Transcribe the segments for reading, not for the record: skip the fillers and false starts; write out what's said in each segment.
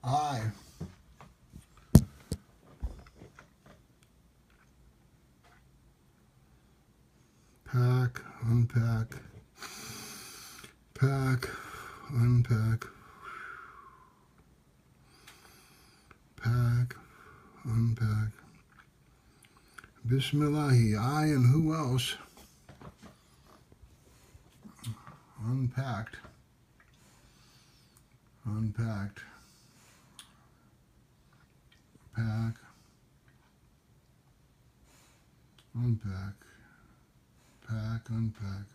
I. Pack, unpack, pack, unpack, pack, unpack. Bismillahi, I and who else? Unpacked, unpacked, pack, unpack, pack, unpack,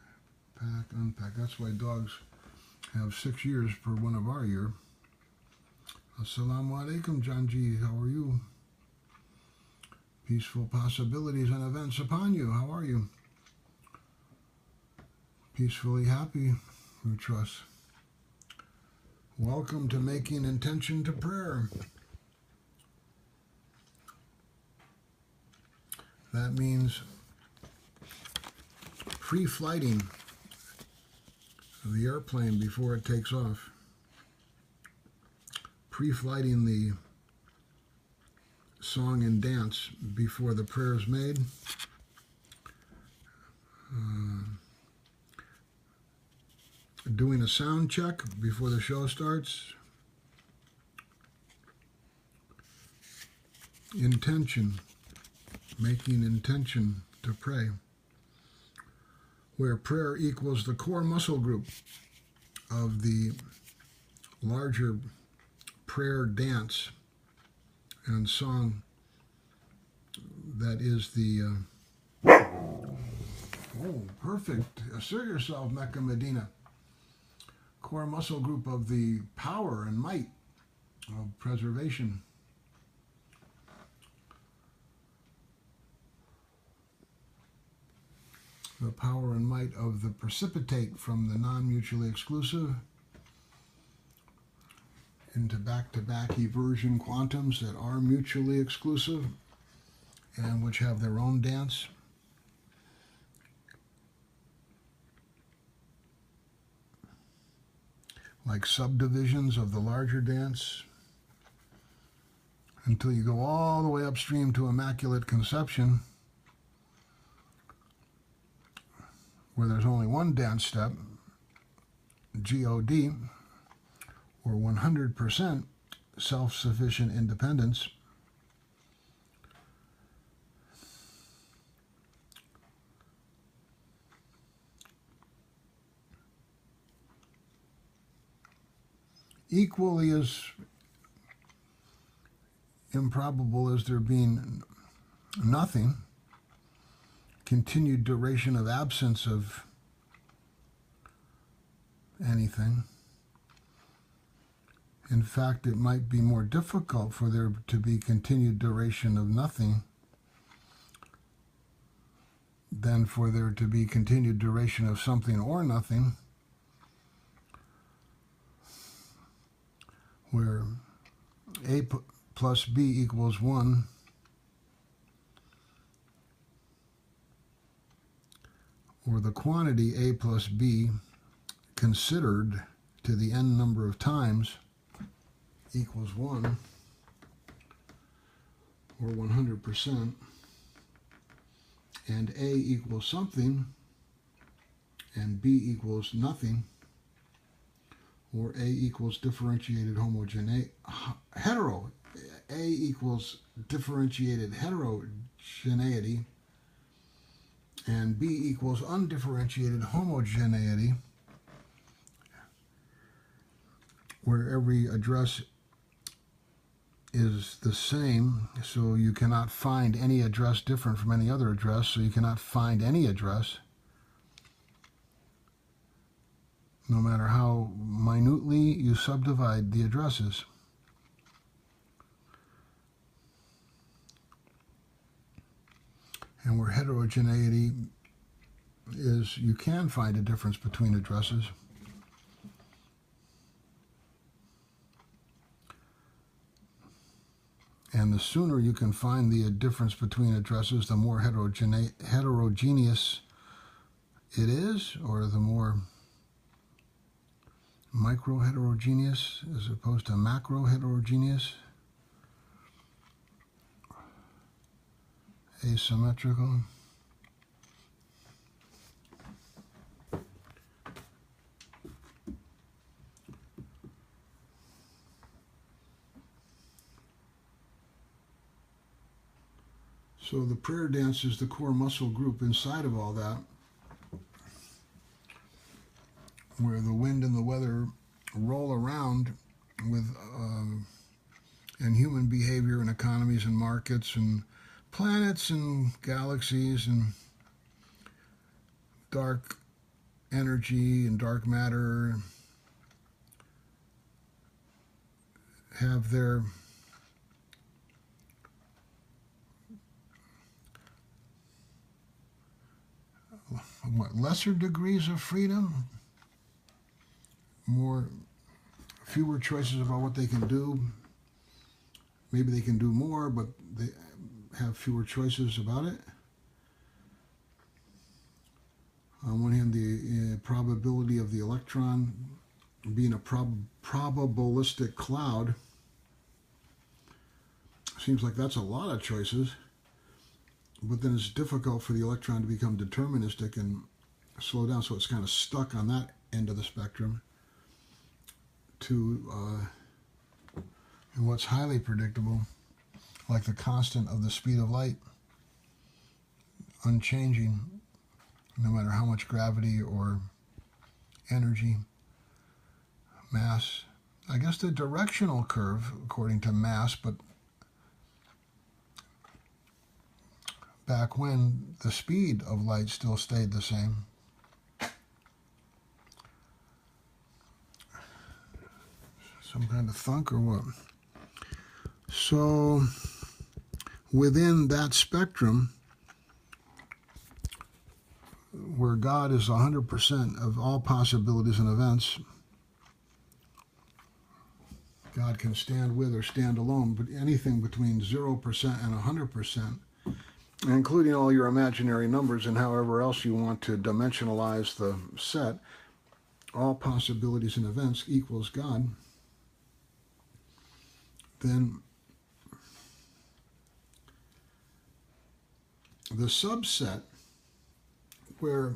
pack, unpack. That's why dogs have 6 years per one of our year. Assalamu alaikum, Janji. How are you? Peaceful possibilities and events upon you. How are you? Peacefully happy, we trust. Welcome to Making Intention to Prayer. That means pre-flighting the airplane before it takes off. Pre-flighting the song and dance before the prayer is made. Doing a sound check before the show starts. Intention. Making intention to pray. Where prayer equals the core muscle group of the larger prayer dance and song that is the perfect. Assert yourself, Mecca Medina. Core muscle group of the power and might of preservation. The power and might of the precipitate from the non-mutually exclusive into back-to-back eversion quantums that are mutually exclusive and which have their own dance. Like subdivisions of the larger dance, until you go all the way upstream to Immaculate Conception, where there's only one dance step, G-O-D, or 100% self-sufficient independence. Equally as improbable as there being nothing, continued duration of absence of anything. In fact, it might be more difficult for there to be continued duration of nothing than for there to be continued duration of something or nothing, where A plus B equals 1, or the quantity A plus B considered to the n number of times equals 1, or 100%, and A equals something, and B equals nothing, or A equals differentiated A equals differentiated heterogeneity, and B equals undifferentiated homogeneity, where every address is the same, so you cannot find any address different from any other address, so you cannot find any address, no matter how minutely you subdivide the addresses. And where heterogeneity is, you can find a difference between addresses. And the sooner you can find the difference between addresses, the more heterogeneous it is, or the more micro-heterogeneous as opposed to macro-heterogeneous, asymmetrical. So the prayer dance is the core muscle group inside of all that, where the wind and the weather roll around with and human behavior and economies and markets and planets and galaxies and dark energy and dark matter have their lesser degrees of freedom, fewer choices about what they can do. Maybe they can do more, but they have fewer choices about it. On one hand, the probability of the electron being a probabilistic cloud seems like that's a lot of choices, but then it's difficult for the electron to become deterministic and slow down, so it's kind of stuck on that end of the spectrum to and what's highly predictable, like the constant of the speed of light, unchanging, no matter how much gravity or energy, mass. I guess the directional curve, according to mass, but back when the speed of light still stayed the same. Some kind of thunk or what? So within that spectrum, where God is 100% of all possibilities and events, God can stand with or stand alone, but anything between 0% and 100%, including all your imaginary numbers and however else you want to dimensionalize the set, all possibilities and events equals God, then the subset where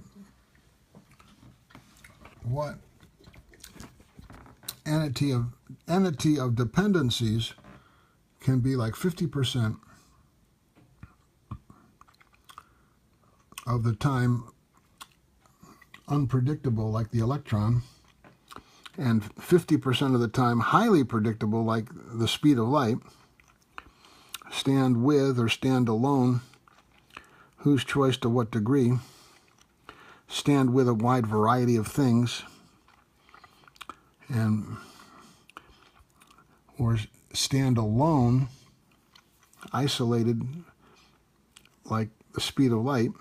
what entity of dependencies can be like 50% of the time unpredictable, like the electron, and 50% of the time highly predictable, like the speed of light, stand with or stand alone, whose choice to what degree, stand with a wide variety of things, and or stand alone, isolated, like the speed of light,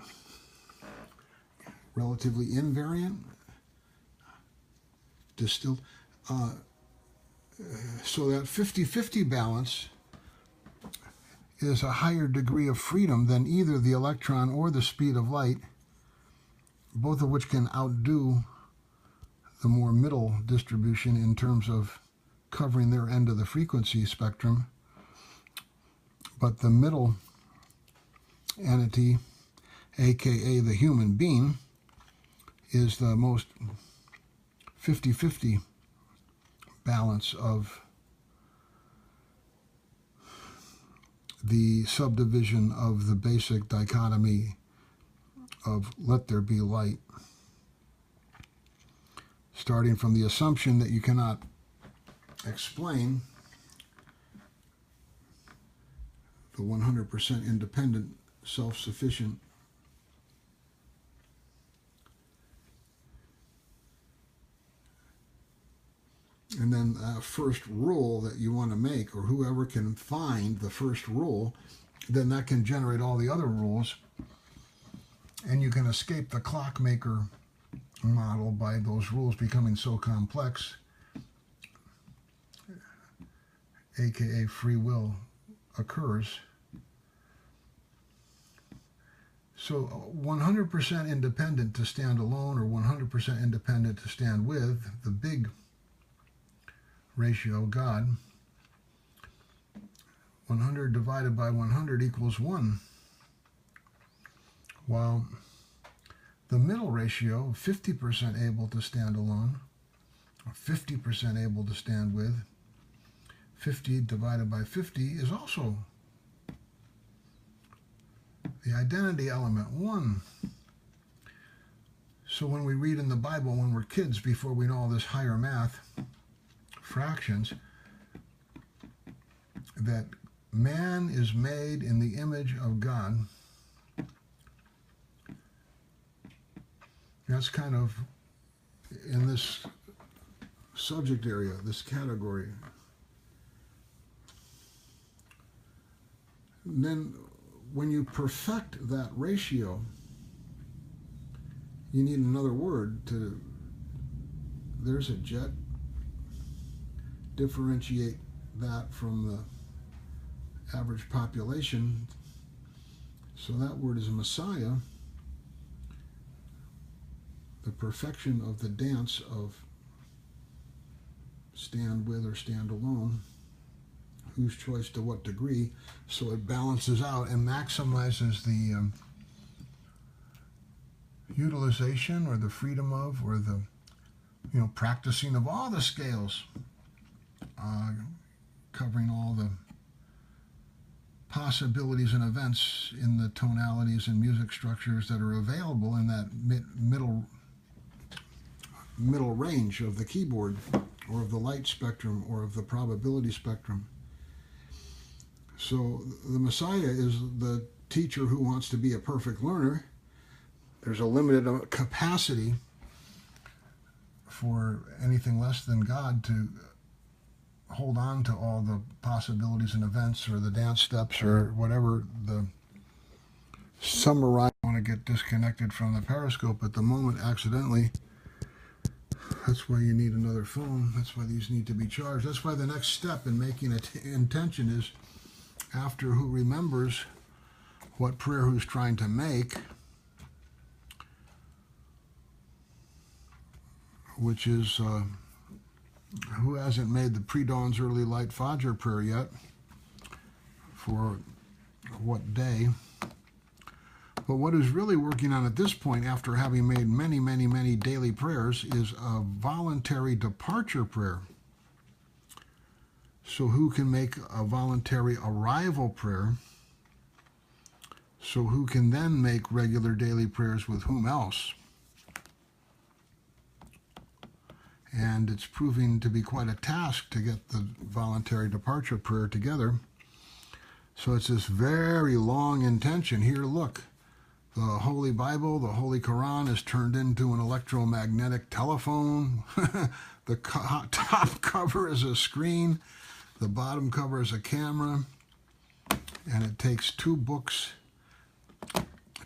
relatively invariant, distilled. So that 50-50 balance is a higher degree of freedom than either the electron or the speed of light, both of which can outdo the more middle distribution in terms of covering their end of the frequency spectrum. But the middle entity, aka the human being, is the most 50-50 balance of the subdivision of the basic dichotomy of let there be light, starting from the assumption that you cannot explain the 100% independent, self-sufficient and then that first rule that you want to make, or whoever can find the first rule, then that can generate all the other rules, and you can escape the clockmaker model by those rules becoming so complex, aka free will occurs. So 100% independent to stand alone, or 100% independent to stand with, the big ratio, God, 100 divided by 100 equals 1. While the middle ratio, 50% able to stand alone, or 50% able to stand with, 50 divided by 50 is also the identity element, 1. So when we read in the Bible when we're kids, before we know all this higher math, fractions, that man is made in the image of God, that's kind of in this subject area, this category. And then when you perfect that ratio, you need another word to, there's a jet, differentiate that from the average population. So that word is Messiah, the perfection of the dance of stand with or stand alone, whose choice to what degree, so it balances out and maximizes the utilization or the freedom of, or the practicing of all the scales, covering all the possibilities and events in the tonalities and music structures that are available in that middle range of the keyboard, or of the light spectrum, or of the probability spectrum. So the Messiah is the teacher who wants to be a perfect learner. There's a limited capacity for anything less than God to hold on to all the possibilities and events, or the dance steps, or whatever the summarize. I want to get disconnected from the Periscope at the moment accidentally. That's why you need another phone. That's why these need to be charged. That's why the next step in making an intention is, after who remembers what prayer who's trying to make, which is who hasn't made the pre-dawn's early light Fajr prayer yet, for what day. But what is really working on at this point, after having made many, many, many daily prayers, is a voluntary departure prayer. So who can make a voluntary arrival prayer? So who can then make regular daily prayers with whom else? And it's proving to be quite a task to get the voluntary departure prayer together. So it's this very long intention. Here, look. The Holy Bible, the Holy Quran, is turned into an electromagnetic telephone. The top cover is a screen. The bottom cover is a camera. And it takes 2 books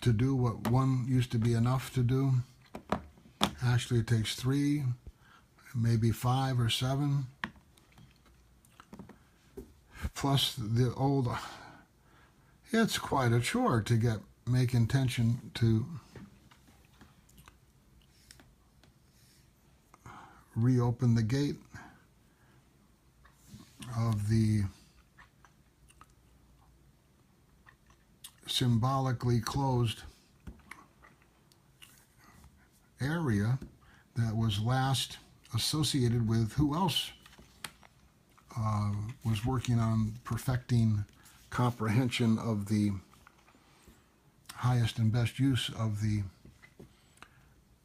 to do what one used to be enough to do. Actually, it takes 3, maybe 5 or 7. Plus the old... It's quite a chore to make intention to reopen the gate of the symbolically closed area that was last associated with who else was working on perfecting comprehension of the highest and best use of the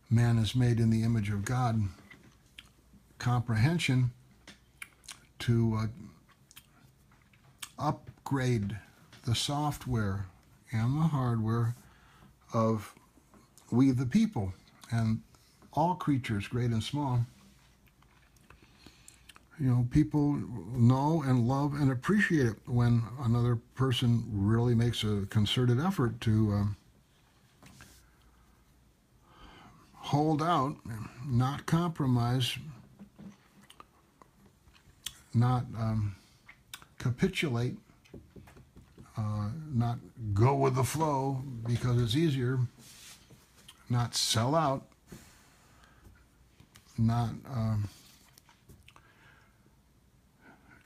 man is made in the image of God comprehension, to upgrade the software and the hardware of we the people, and all creatures, great and small. People know and love and appreciate it when another person really makes a concerted effort to hold out, not compromise, not capitulate, not go with the flow because it's easier, not sell out, not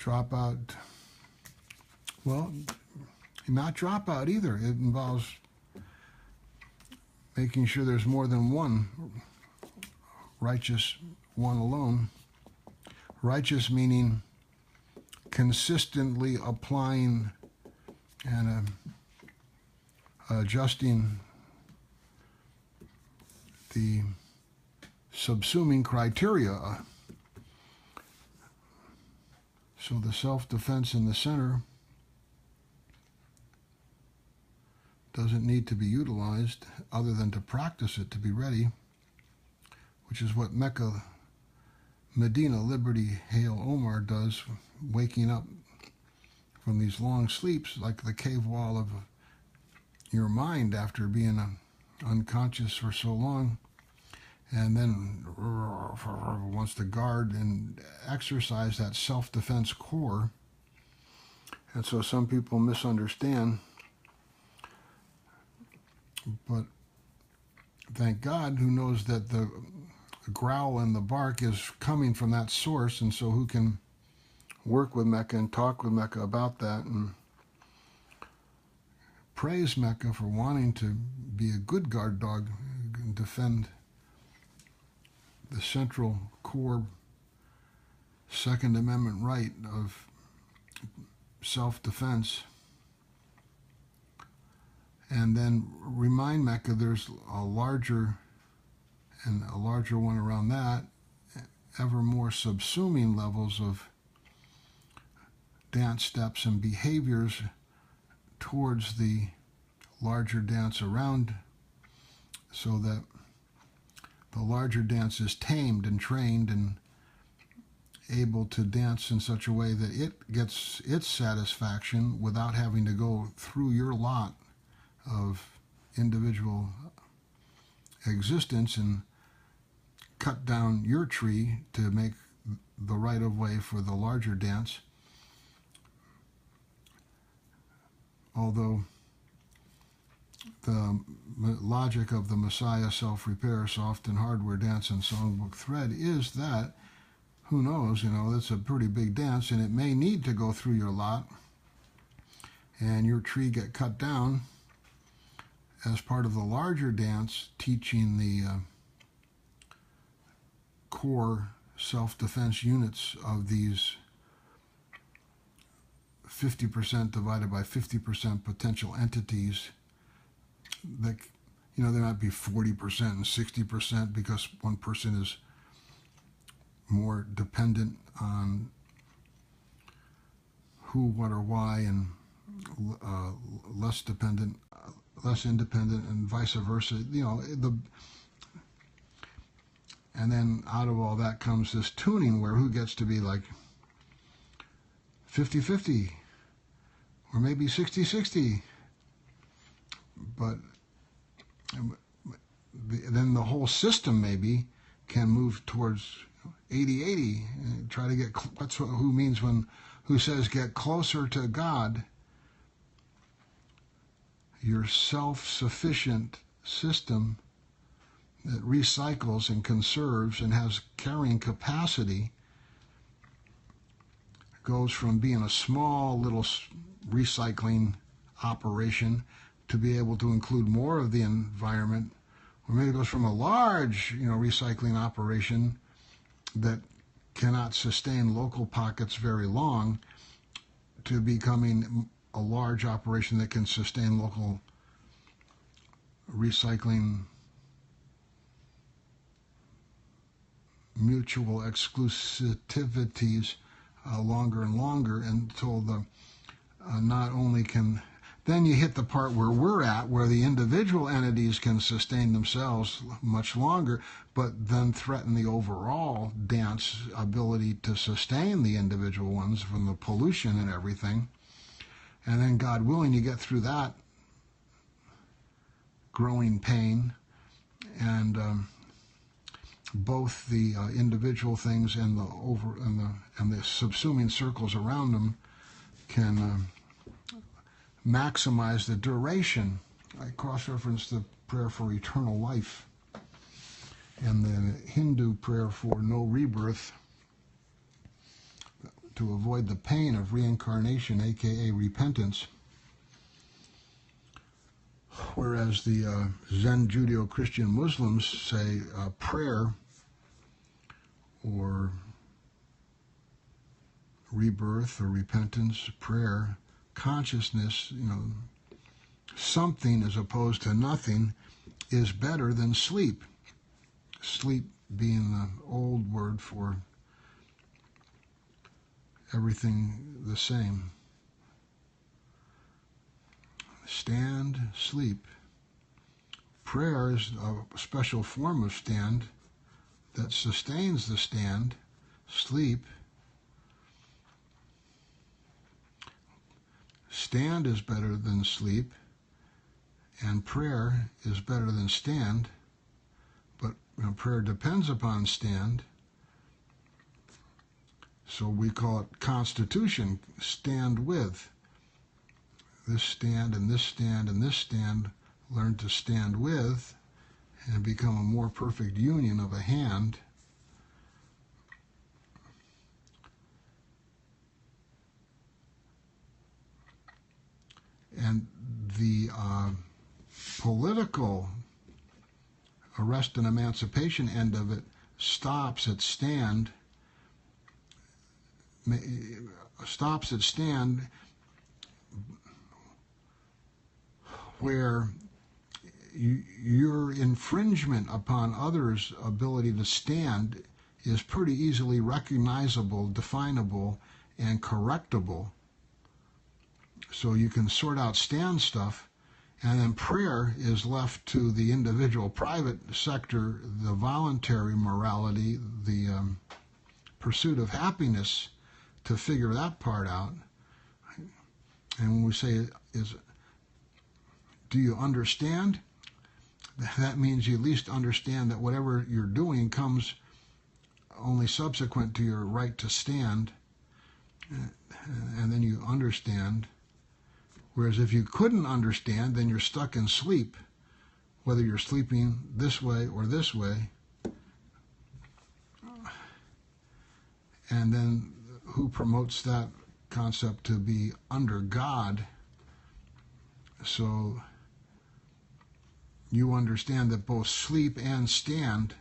Drop out, well, not drop out either. It involves making sure there's more than one righteous one alone. Righteous meaning consistently applying and adjusting the subsuming criteria. So the self-defense in the center doesn't need to be utilized other than to practice it to be ready, which is what Mecca, Medina, Liberty, Hail Omar does, waking up from these long sleeps like the cave wall of your mind after being unconscious for so long, and then wants to guard and exercise that self-defense core. And so some people misunderstand, but thank God who knows that the growl and the bark is coming from that source, and so who can work with Mecca and talk with Mecca about that and praise Mecca for wanting to be a good guard dog and defend the central core Second Amendment right of self-defense. And then remind Mecca there's a larger one around that, ever more subsuming levels of dance steps and behaviors towards the larger dance around, so that the larger dance is tamed and trained and able to dance in such a way that it gets its satisfaction without having to go through your lot of individual existence and cut down your tree to make the right of way for the larger dance. Although the logic of the Messiah self-repair, soft and hardware dance and songbook thread is that, who knows, that's a pretty big dance and it may need to go through your lot and your tree get cut down as part of the larger dance, teaching the core self-defense units of these 50% divided by 50% potential entities that, there might be 40% and 60% because one person is more dependent on who, what, or why, and less dependent, less independent, and vice versa. And then out of all that comes this tuning where who gets to be like 50-50 or maybe 60-60. But then the whole system maybe can move towards 80-80 and try to get, that's what who means when who says get closer to God. Your self-sufficient system that recycles and conserves and has carrying capacity goes from being a small little recycling operation to be able to include more of the environment, or maybe it goes from a large, recycling operation that cannot sustain local pockets very long to becoming a large operation that can sustain local recycling, mutual exclusivities longer and longer until the not only can, then you hit the part where we're at, where the individual entities can sustain themselves much longer, but then threaten the overall dance ability to sustain the individual ones from the pollution and everything. And then, God willing, you get through that growing pain, and both the individual things and the subsuming circles around them can maximize the duration. I cross-reference the prayer for eternal life and the Hindu prayer for no rebirth. to avoid the pain of reincarnation, aka repentance. Whereas the Zen Judeo-Christian Muslims say prayer or rebirth or repentance, prayer, consciousness, something as opposed to nothing is better than sleep. Sleep being the old word for everything the same. Stand, sleep. Prayer is a special form of stand that sustains the stand. Sleep. Stand is better than sleep, and prayer is better than stand, but prayer depends upon stand. So we call it constitution, stand with. This stand and this stand and this stand learn to stand with and become a more perfect union of a hand. And the political arrest and emancipation end of it stops at stand, where your infringement upon others' ability to stand is pretty easily recognizable, definable, and correctable. So you can sort out stand stuff, and then prayer is left to the individual private sector, the voluntary morality, the pursuit of happiness, to figure that part out. And when we say, do you understand? That means you at least understand that whatever you're doing comes only subsequent to your right to stand, and then you understand. Whereas if you couldn't understand, then you're stuck in sleep, whether you're sleeping this way or this way. And then who promotes that concept to be under God? So you understand that both sleep and stand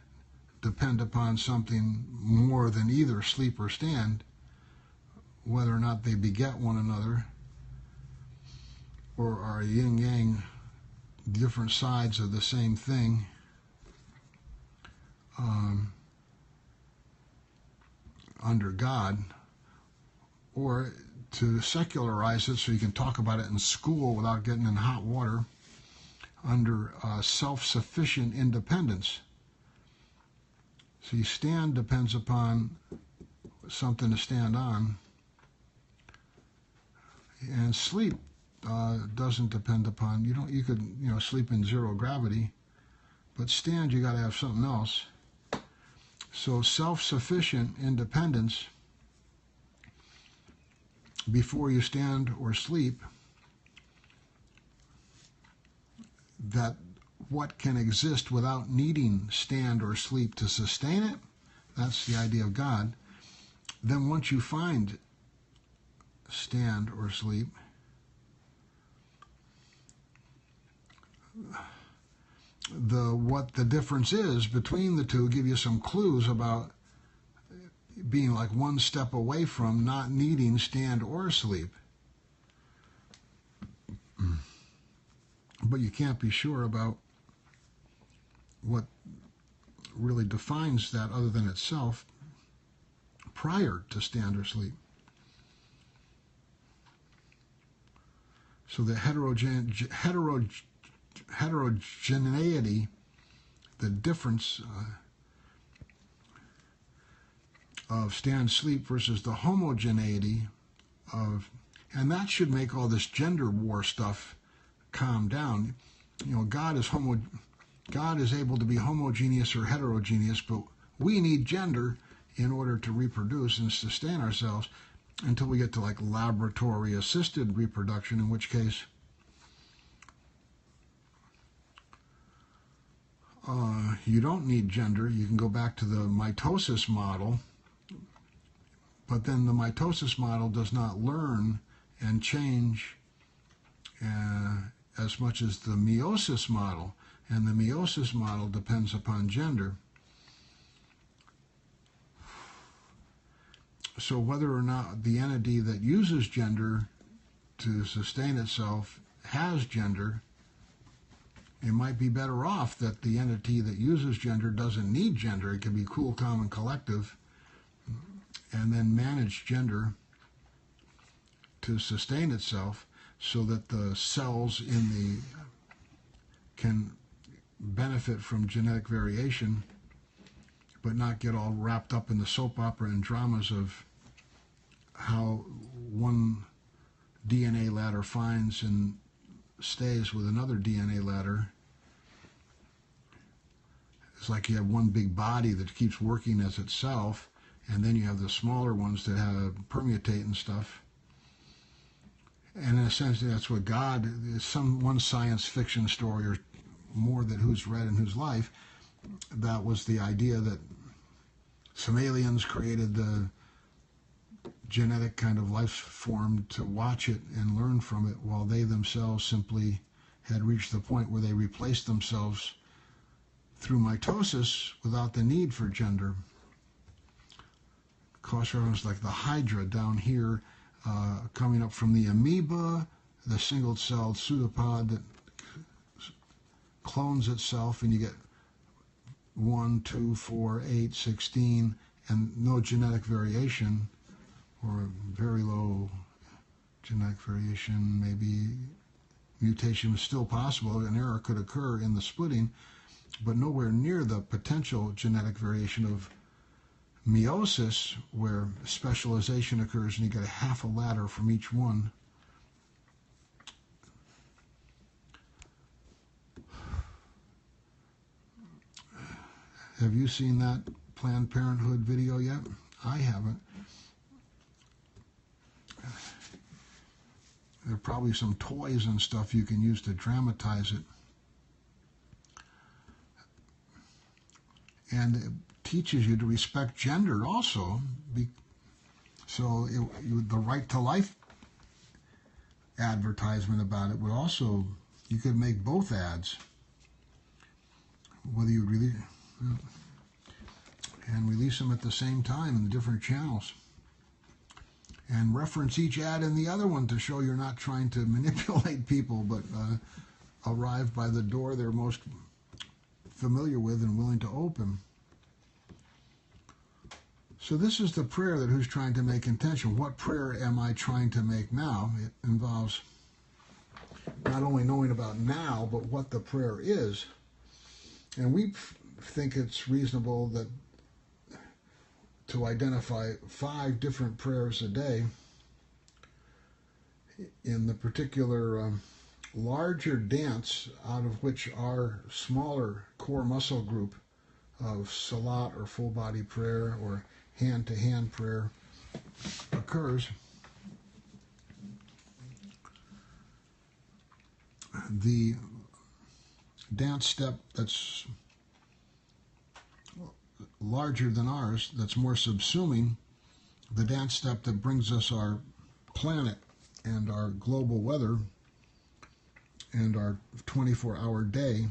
depend upon something more than either sleep or stand, whether or not they beget one another, or are yin-yang, different sides of the same thing. Under God, or to secularize it so you can talk about it in school without getting in hot water, under self-sufficient independence. So you stand depends upon something to stand on, and sleep doesn't depend upon, you could sleep in zero gravity, but stand, you got to have something else. So self-sufficient independence before you stand or sleep, that what can exist without needing stand or sleep to sustain it, that's the idea of God. Then once you find stand or sleep, what the difference is between the two give you some clues about being like one step away from not needing stand or sleep. But you can't be sure about what really defines that other than itself prior to stand or sleep. So the heterogeneity, the difference of stand sleep versus the homogeneity of, and that should make all this gender war stuff calm down. God is able to be homogeneous or heterogeneous, but we need gender in order to reproduce and sustain ourselves until we get to like laboratory assisted reproduction, in which case you don't need gender. You can go back to the mitosis model, But then the mitosis model does not learn and change as much as the meiosis model. And the meiosis model depends upon gender. So whether or not the entity that uses gender to sustain itself has gender, it might be better off that the entity that uses gender doesn't need gender. It can be cool, calm, and collective, and then manage gender to sustain itself so that the cells in the can benefit from genetic variation, but not get all wrapped up in the soap opera and dramas of how one DNA ladder finds and stays with another DNA ladder. It's like you have one big body that keeps working as itself, and then you have the smaller ones that have permutate and stuff. And in a sense, that's what God is. One science fiction story, or more, that who's read in whose life, that was the idea that some aliens created the genetic kind of life form to watch it and learn from it, while they themselves simply had reached the point where they replaced themselves through mitosis without the need for gender. Cross-reference like the Hydra down here, coming up from the amoeba, the single-celled pseudopod that clones itself, and you get 1, 2, 4, 8, 16, and no genetic variation, or very low genetic variation. Maybe mutation is still possible, an error could occur in the splitting, but nowhere near the potential genetic variation of meiosis, where specialization occurs and you get a half a ladder from each one. Have you seen that Planned Parenthood video yet? I haven't. There are probably some toys and stuff you can use to dramatize it. And it teaches you to respect gender also. So the right to life advertisement about it would also, you could make both ads, whether you really, and release them at the same time in the different channels, and reference each ad in the other one to show you're not trying to manipulate people, but arrive by the door they're most familiar with and willing to open. So this is the prayer that who's trying to make intention. What prayer am I trying to make now? It involves not only knowing about now, but what the prayer is. And we think it's reasonable that to identify 5 different prayers a day in the particular larger dance out of which our smaller core muscle group of salat or full body prayer or hand-to-hand prayer occurs. The dance step that's larger than ours, that's more subsuming, the dance step that brings us our planet and our global weather and our 24-hour day,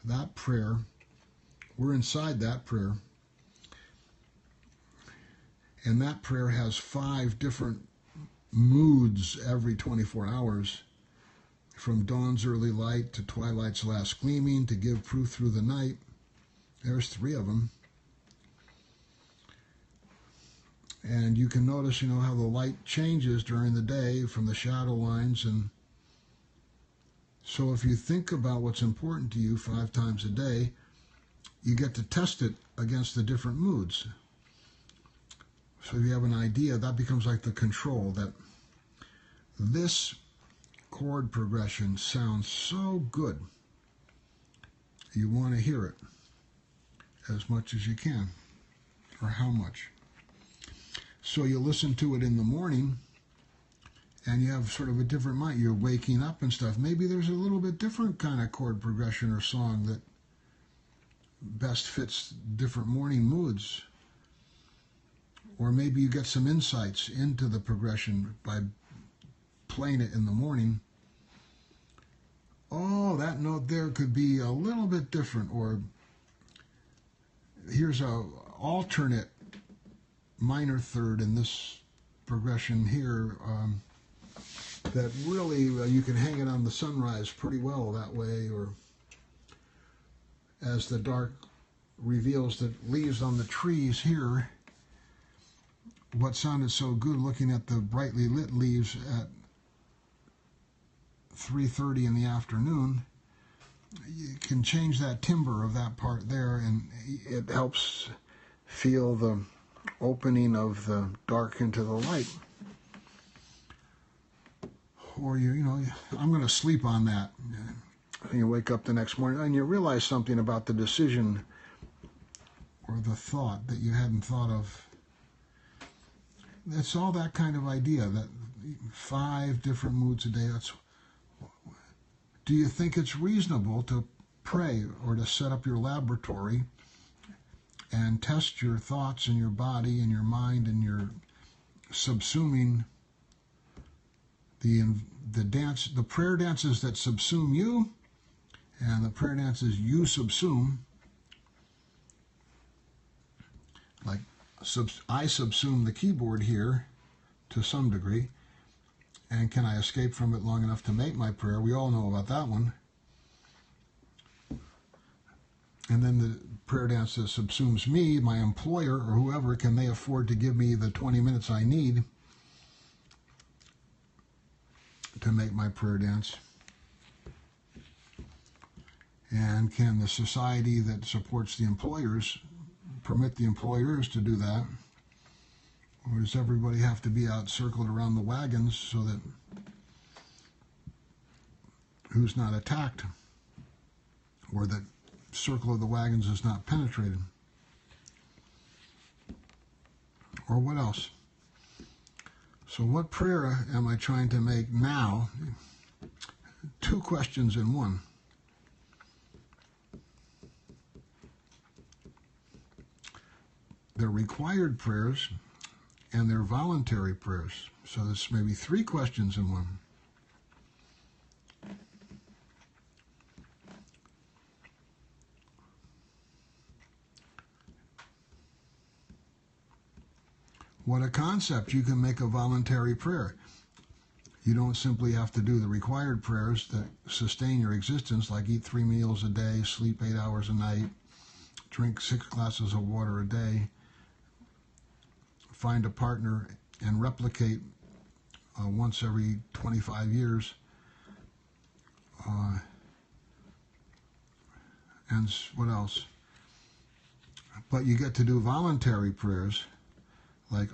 that prayer, we're inside that prayer. And that prayer has 5 different moods every 24 hours, from dawn's early light to twilight's last gleaming, to give proof through the night. There's 3 of them. And you can notice, how the light changes during the day from the shadow lines. And so if you think about what's important to you 5 times a day, you get to test it against the different moods. So if you have an idea, that becomes like the control, that this chord progression sounds so good, you want to hear it as much as you can, or how much. So you listen to it in the morning, and you have sort of a different mind. You're waking up and stuff. Maybe there's a little bit different kind of chord progression or song that best fits different morning moods. Or maybe you get some insights into the progression by playing it in the morning. Oh, that note there could be a little bit different, or here's a alternate minor third in this progression here that really you can hang it on the sunrise pretty well that way, or as the dark reveals the leaves on the trees here, what sounded so good looking at the brightly lit leaves at 3:30 in the afternoon, you can change that timbre of that part there, and it helps feel the opening of the dark into the light. Or you know, I'm going to sleep on that. And you wake up the next morning and you realize something about the decision or the thought that you hadn't thought of. It's all that kind of idea, that 5 different moods a day. Do you think it's reasonable to pray or to set up your laboratory and test your thoughts and your body and your mind, and you're subsuming the prayer dances that subsume you and the prayer dances you subsume? Like I subsume the keyboard here to some degree, and can I escape from it long enough to make my prayer? We all know about that one. And then the prayer dance that subsumes me, my employer, or whoever, can they afford to give me the 20 minutes I need to make my prayer dance? And can the society that supports the employers permit the employers to do that? Or does everybody have to be out circled around the wagons so that who's not attacked, or that circle of the wagons is not penetrated? Or what else? So what prayer am I trying to make now? 2 questions in one. They're required prayers and they're voluntary prayers. So there's maybe 3 questions in one. What a concept. You can make a voluntary prayer. You don't simply have to do the required prayers that sustain your existence, like eat 3 meals a day, sleep 8 hours a night, drink 6 glasses of water a day, find a partner and replicate once every 25 years, and what else? But you get to do voluntary prayers, like,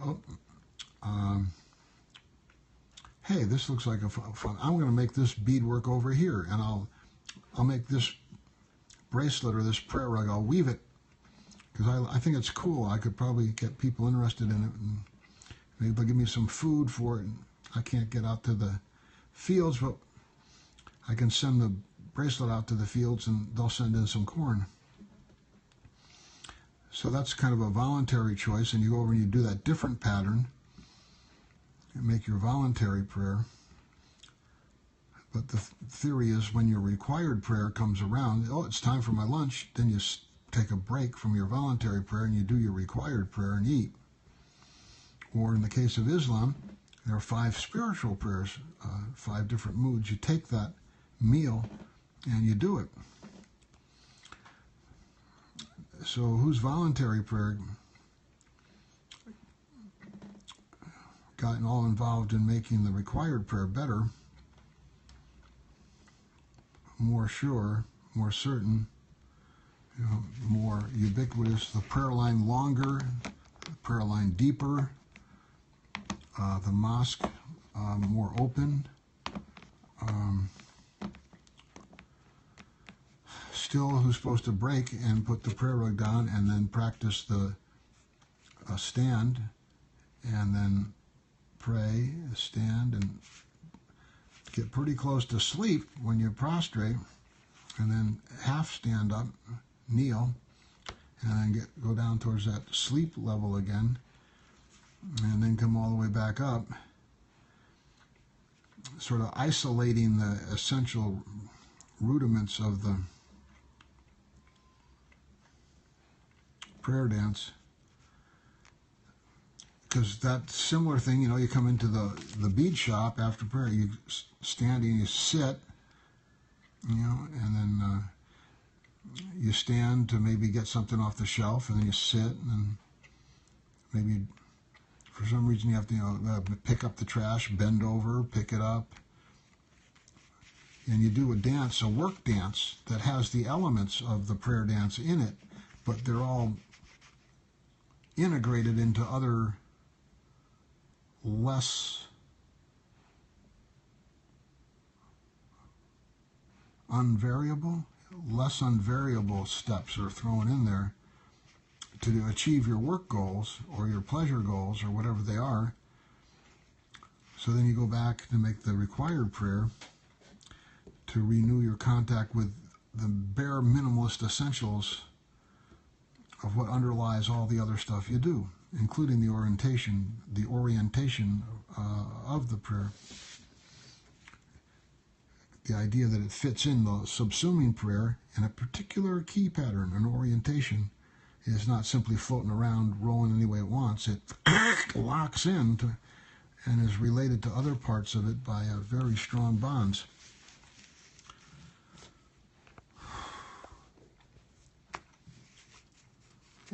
hey, this looks like a fun. I'm going to make this beadwork over here, and I'll make this bracelet or this prayer rug. I'll weave it because I think it's cool. I could probably get people interested in it, and maybe they'll give me some food for it. I can't get out to the fields, but I can send the bracelet out to the fields, and they'll send in some corn. So that's kind of a voluntary choice, and you go over and you do that different pattern and make your voluntary prayer. But the theory is, when your required prayer comes around, oh, it's time for my lunch, then you take a break from your voluntary prayer and you do your required prayer and eat. Or in the case of Islam, there are 5 spiritual prayers, 5 different moods. You take that meal and you do it. So whose voluntary prayer gotten all involved in making the required prayer better, more sure, more certain, more ubiquitous, the prayer line longer, the prayer line deeper, the mosque more open, still who's supposed to break and put the prayer rug down and then practice the stand, and then pray, stand, and get pretty close to sleep when you prostrate, and then half stand up, kneel, and then go down towards that sleep level again. and then come all the way back up, sort of isolating the essential rudiments of the prayer dance. Because that similar thing, you know, you come into the bead shop after prayer, you stand and you sit, you know, and then you stand to maybe get something off the shelf, and then you sit, and maybe for some reason you have to, you know, pick up the trash, bend over, pick it up, and you do a dance, a work dance that has the elements of the prayer dance in it, but they're all integrated into other less unvariable steps are thrown in there to achieve your work goals or your pleasure goals or whatever they are. So then you go back to make the required prayer to renew your contact with the bare minimalist essentials of what underlies all the other stuff you do, including the orientation of the prayer. The idea that it fits in the subsuming prayer in a particular key pattern, an orientation, is not simply floating around, rolling any way it wants. It locks in and is related to other parts of it by very strong bonds.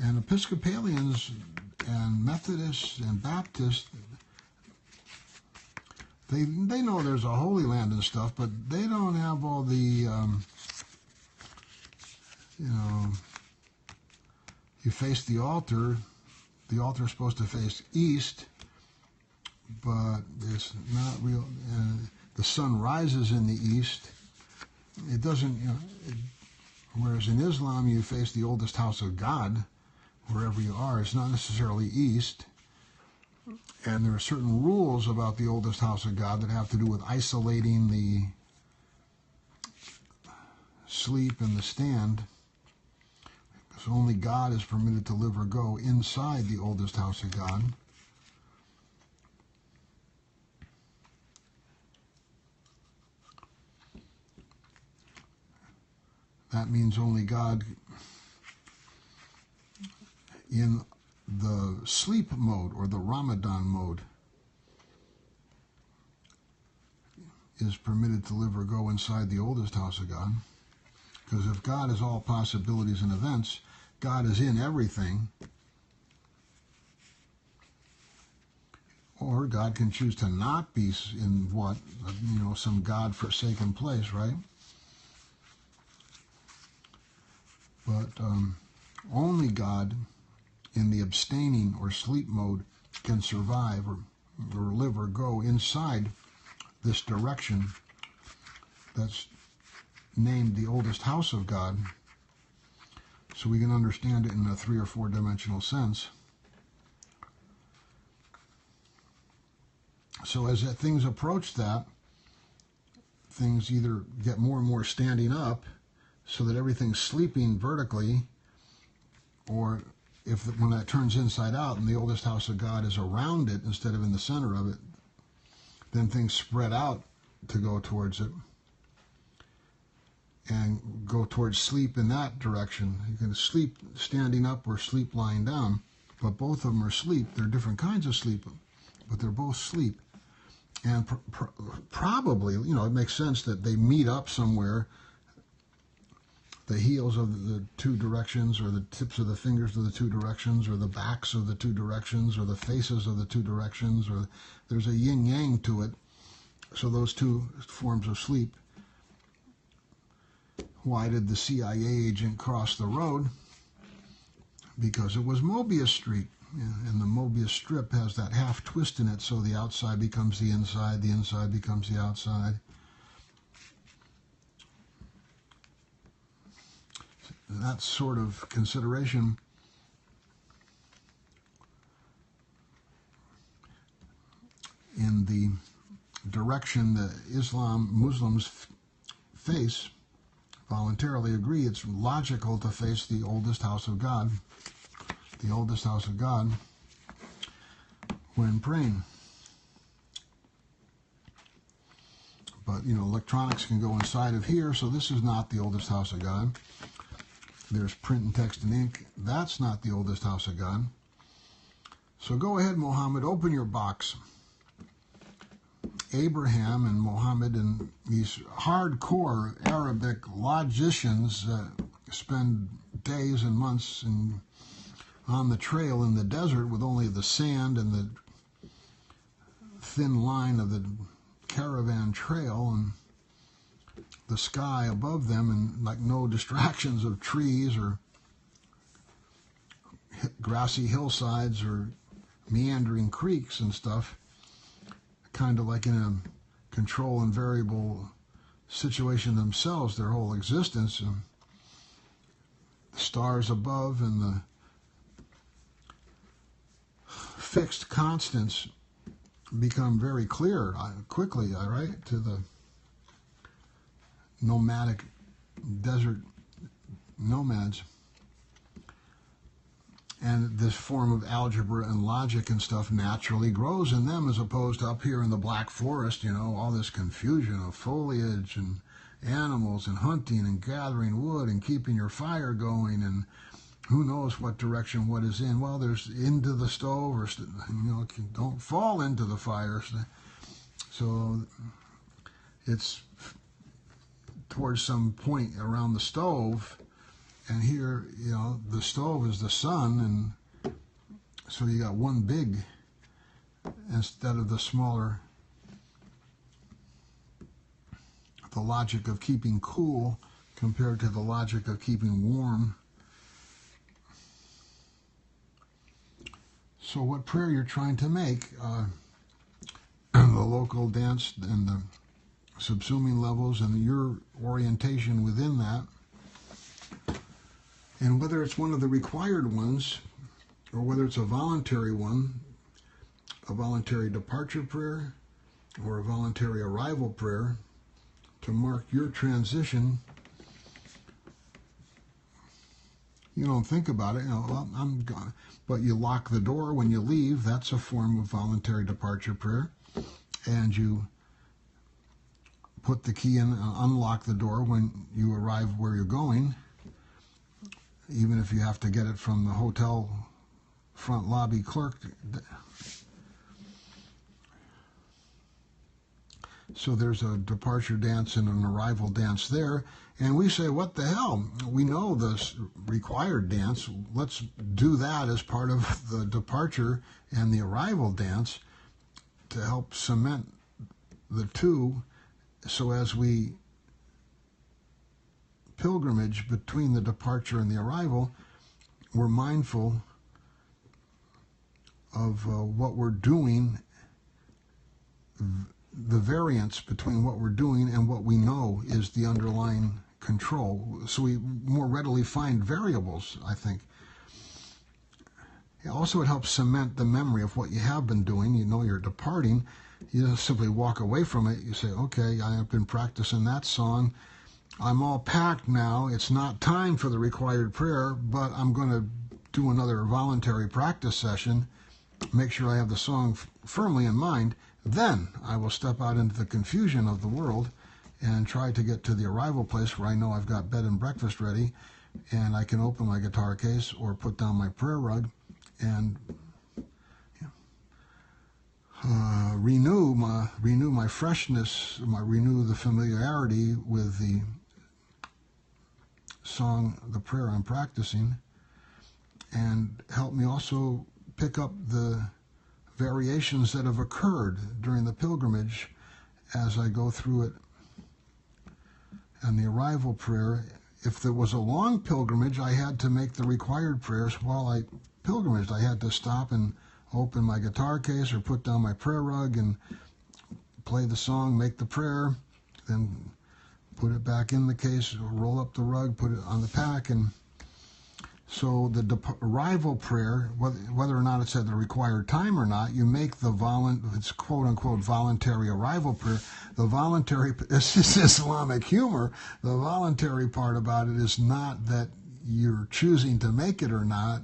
And Episcopalians and Methodists and Baptists, they know there's a Holy Land and stuff, but they don't have all the, you know, you face the altar's supposed to face east, but it's not real. The sun rises in the east. It doesn't, you know, whereas in Islam you face the oldest house of God, wherever you are. It's not necessarily east. And there are certain rules about the oldest house of God that have to do with isolating the sleep and the stand. Because only God is permitted to live or go inside the oldest house of God. That means only God in the sleep mode or the Ramadan mode is permitted to live or go inside the oldest house of God. Because if God is all possibilities and events, God is in everything. Or God can choose to not be in what, you know, some God-forsaken place, right? But only God in the abstaining or sleep mode can survive or live or go inside this direction that's named the oldest house of God, so we can understand it in a 3 or 4 dimensional sense. So as things approach that, things either get more and more standing up so that everything's sleeping vertically, or when that turns inside out and the oldest house of God is around it instead of in the center of it, then things spread out to go towards it and go towards sleep in that direction. You can sleep standing up or sleep lying down, but both of them are sleep. They're different kinds of sleep, but they're both sleep. And probably, you know, it makes sense that they meet up somewhere. The heels of the 2 directions, or the tips of the fingers of the 2 directions, or the backs of the 2 directions, or the faces of the 2 directions, or there's a yin-yang to it. So those 2 forms of sleep. Why did the CIA agent cross the road? Because it was Mobius Street, and the Mobius strip has that half twist in it, so the outside becomes the inside becomes the outside. That sort of consideration in the direction that Muslims face, voluntarily agree it's logical to face the oldest house of God. The oldest house of God when praying. But, electronics can go inside of here, so this is not the oldest house of God. There's print and text and ink. That's not the oldest house of God. So go ahead, Muhammad, open your box. Abraham and Muhammad and these hardcore Arabic logicians spend days and months on the trail in the desert with only the sand and the thin line of the caravan trail and the sky above them, and like no distractions of trees or grassy hillsides or meandering creeks and stuff, kind of like in a control and variable situation themselves, their whole existence. And the stars above and the fixed constants become very clear quickly, right, to the nomadic desert nomads. And this form of algebra and logic and stuff naturally grows in them, as opposed to up here in the Black Forest, all this confusion of foliage and animals and hunting and gathering wood and keeping your fire going, and who knows what direction what is in. Well, there's into the stove, or don't fall into the fire. So it's towards some point around the stove, and here, the stove is the sun, and so you got one big instead of the smaller. The logic of keeping cool compared to the logic of keeping warm. So what prayer you're trying to make, the local dance and the subsuming levels and your orientation within that, and whether it's one of the required ones or whether it's a voluntary one, a voluntary departure prayer or a voluntary arrival prayer to mark your transition. You don't think about it, well, I'm gone. But you lock the door when you leave. That's a form of voluntary departure prayer. And you put the key in, unlock the door when you arrive where you're going, even if you have to get it from the hotel front lobby clerk. So there's a departure dance and an arrival dance there. And we say, what the hell? We know this required dance. Let's do that as part of the departure and the arrival dance to help cement the two, so as we pilgrimage between the departure and the arrival, we're mindful of what we're doing, the variance between what we're doing and what we know is the underlying control. So we more readily find variables, I think. Also, it helps cement the memory of what you have been doing. You're departing. You don't simply walk away from it. You say, okay, I have been practicing that song. I'm all packed now. It's not time for the required prayer, but I'm going to do another voluntary practice session, make sure I have the song firmly in mind. Then I will step out into the confusion of the world and try to get to the arrival place where I know I've got bed and breakfast ready, and I can open my guitar case or put down my prayer rug and renew my freshness, renew the familiarity with the song, the prayer I'm practicing, and help me also pick up the variations that have occurred during the pilgrimage as I go through it. And the arrival prayer, if there was a long pilgrimage, I had to make the required prayers while I pilgrimaged. I had to stop and open my guitar case or put down my prayer rug and play the song, make the prayer, then put it back in the case, roll up the rug, put it on the pack. And so the arrival prayer, whether or not it's at the required time or not, you make it's quote-unquote voluntary arrival prayer. The voluntary, this is Islamic humor, the voluntary part about it is not that you're choosing to make it or not.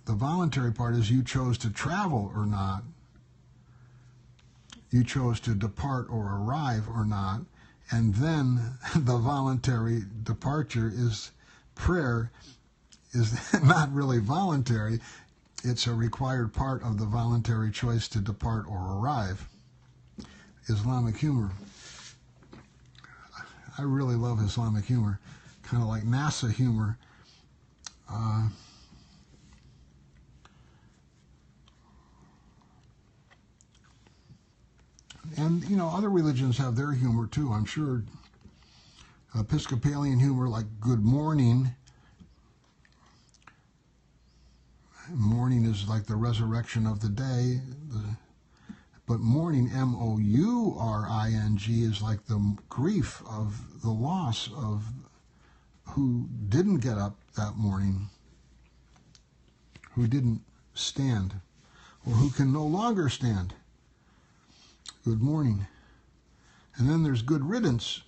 The voluntary part is you chose to travel or not. You chose to depart or arrive or not. And then the voluntary departure is prayer is not really voluntary. It's a required part of the voluntary choice to depart or arrive. Islamic humor. I really love Islamic humor, kind of like NASA humor. And, you know, other religions have their humor too, I'm sure. Episcopalian humor, like good morning. Morning is like the resurrection of the day. But mourning, M-O-U-R-I-N-G, is like the grief of the loss of who didn't get up that morning, who didn't stand, or who can no longer stand. Good morning. And then there's good riddance,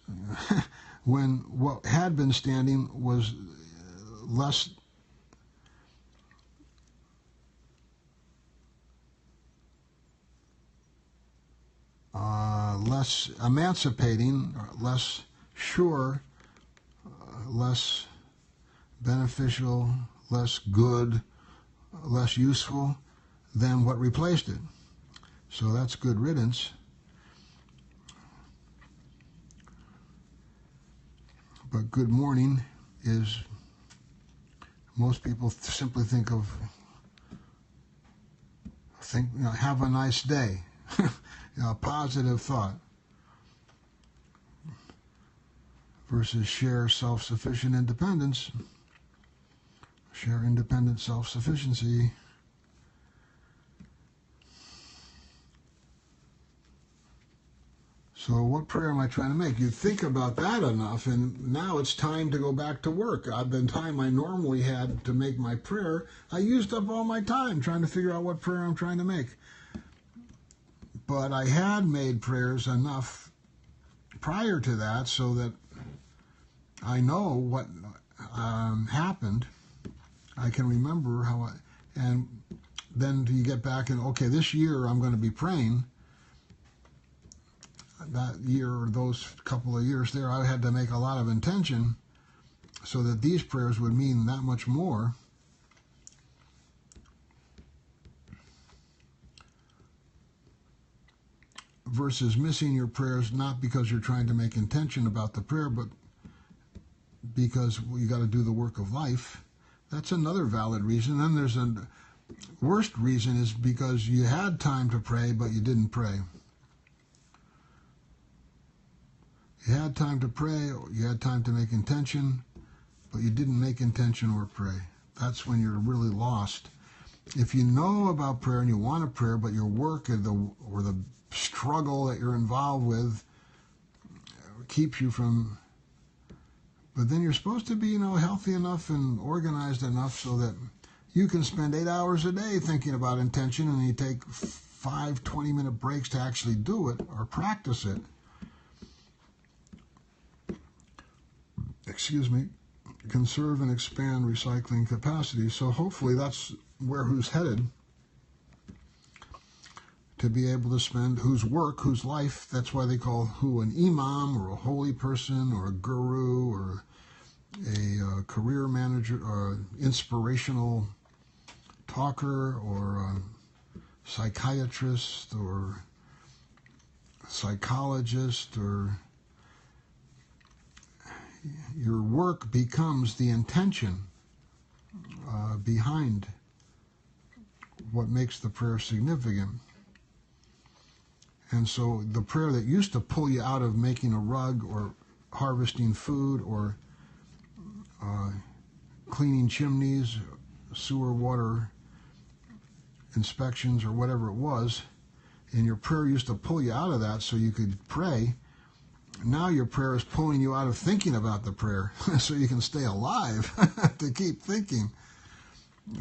when what had been standing was less less emancipating, less sure, less beneficial, less good, less useful than what replaced it. So that's good riddance. But good morning is, most people simply think, you know, have a nice day. You know, a positive thought. Versus share self-sufficient independence. Share independent self-sufficiency. So what prayer am I trying to make? You think about that enough, and now it's time to go back to work. The time I normally had to make my prayer, I used up all my time trying to figure out what prayer I'm trying to make. But I had made prayers enough prior to that so that I know what happened. I can remember and then you get back and, okay, this year I'm going to be praying. That year or those couple of years there, I had to make a lot of intention so that these prayers would mean that much more. Versus missing your prayers, not because you're trying to make intention about the prayer, but because you got to do the work of life. That's another valid reason. Then there's a worst reason, is because you had time to pray, but you didn't pray. You had time to pray, you had time to make intention, but you didn't make intention or pray. That's when you're really lost. If you know about prayer and you want a prayer, but your work or the struggle that you're involved with keeps you from, but then you're supposed to be, you know, healthy enough and organized enough so that you can spend 8 hours a day thinking about intention, and you take 5 20-minute breaks to actually do it or practice it. Excuse me. Conserve and expand recycling capacity. So hopefully that's where who's headed, to be able to spend whose work, whose life. That's why they call who an imam or a holy person or a guru or a career manager or inspirational talker or a psychiatrist or psychologist, or your work becomes the intention behind what makes the prayer significant. And so the prayer that used to pull you out of making a rug or harvesting food or cleaning chimneys, sewer water inspections, or whatever it was, and your prayer used to pull you out of that so you could pray, now your prayer is pulling you out of thinking about the prayer so you can stay alive to keep thinking.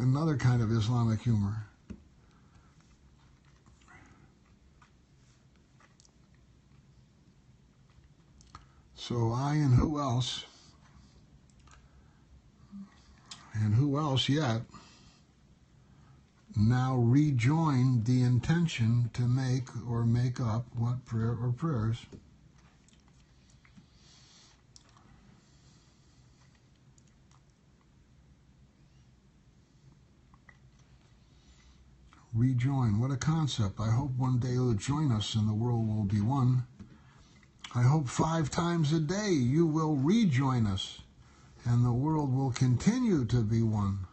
Another kind of Islamic humor. So I and who else? And who else yet now rejoin the intention to make or make up what prayer or prayers. Rejoin. What a concept. I hope one day you'll join us and the world will be one. I hope 5 times a day you will rejoin us and the world will continue to be one.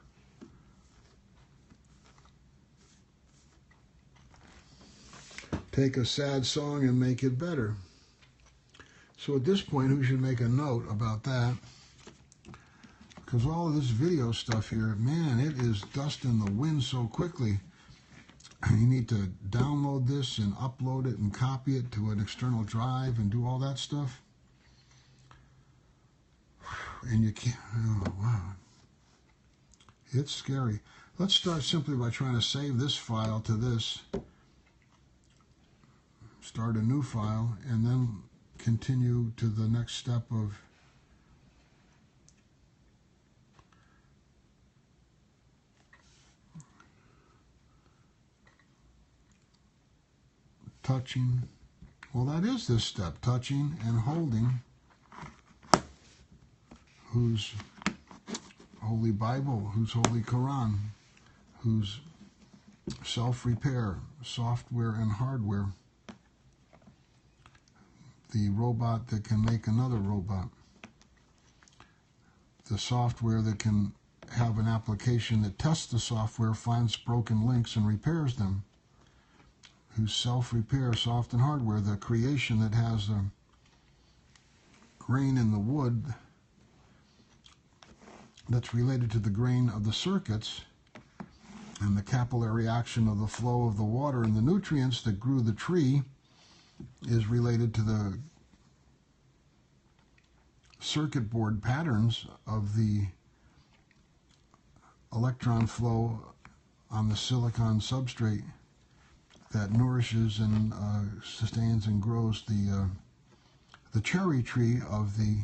Take a sad song and make it better. So at this point, who should make a note about that? Because all of this video stuff here, man, it is dust in the wind so quickly. You need to download this and upload it and copy it to an external drive and do all that stuff. And you can't, oh wow. It's scary. Let's start simply by trying to save this file to this. Start a new file and then continue to the next step of touching. Well, that is this step, touching and holding whose Holy Bible, whose Holy Quran, whose self-repair, software and hardware, the robot that can make another robot, the software that can have an application that tests the software, finds broken links and repairs them, whose self-repair, soft and hardware, the creation that has a grain in the wood that's related to the grain of the circuits and the capillary action of the flow of the water and the nutrients that grew the tree is related to the circuit board patterns of the electron flow on the silicon substrate that nourishes and sustains and grows the cherry tree of the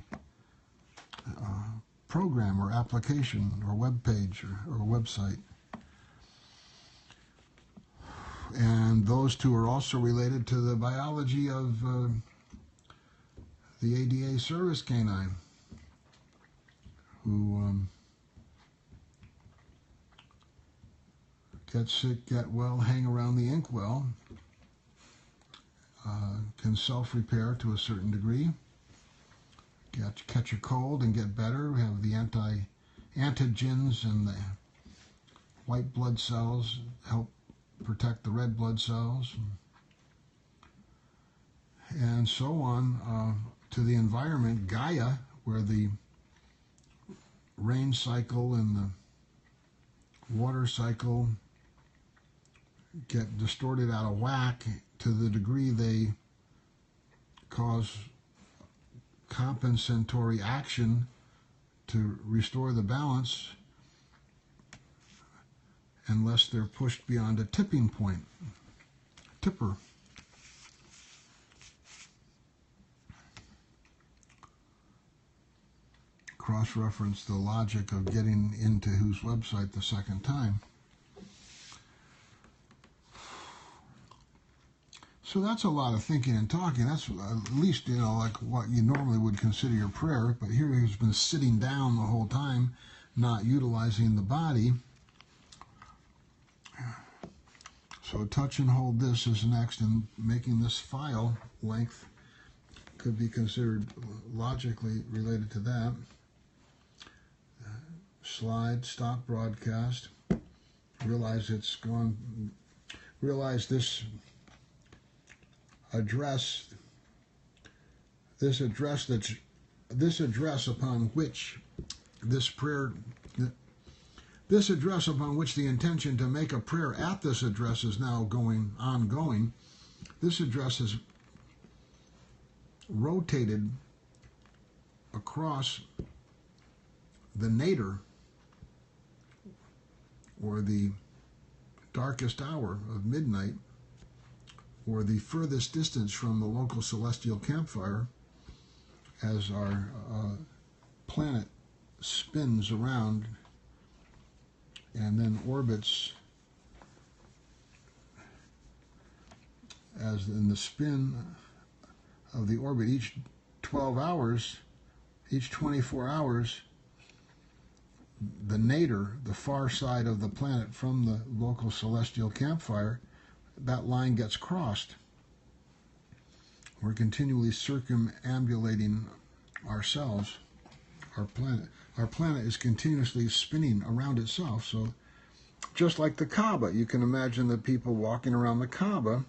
program or application or web page or website. And those two are also related to the biology of the ADA service canine, who get sick, get well, hang around the inkwell, can self-repair to a certain degree, catch a cold and get better, have the antigens and the white blood cells help protect the red blood cells, and so on, to the environment, Gaia, where the rain cycle and the water cycle get distorted out of whack to the degree they cause compensatory action to restore the balance unless they're pushed beyond a tipping point. Tipper. Cross-reference the logic of getting into whose website the second time. So that's a lot of thinking and talking. That's at least, you know, like what you normally would consider your prayer. But here he's been sitting down the whole time, not utilizing the body. So touch and hold this is next, and making this file length could be considered logically related to that. Slide, stop broadcast, realize it's gone, realize this address upon which this prayer, this address upon which the intention to make a prayer at this address is now ongoing. This address is rotated across the nadir, or the darkest hour of midnight, or the furthest distance from the local celestial campfire, as our planet spins around and then orbits as in the spin of the orbit, each 12 hours, each 24 hours, the nadir, the far side of the planet from the local celestial campfire, that line gets crossed. We're continually circumambulating ourselves, our planet. Our planet is continuously spinning around itself. So just like the Kaaba, you can imagine the people walking around the Kaaba.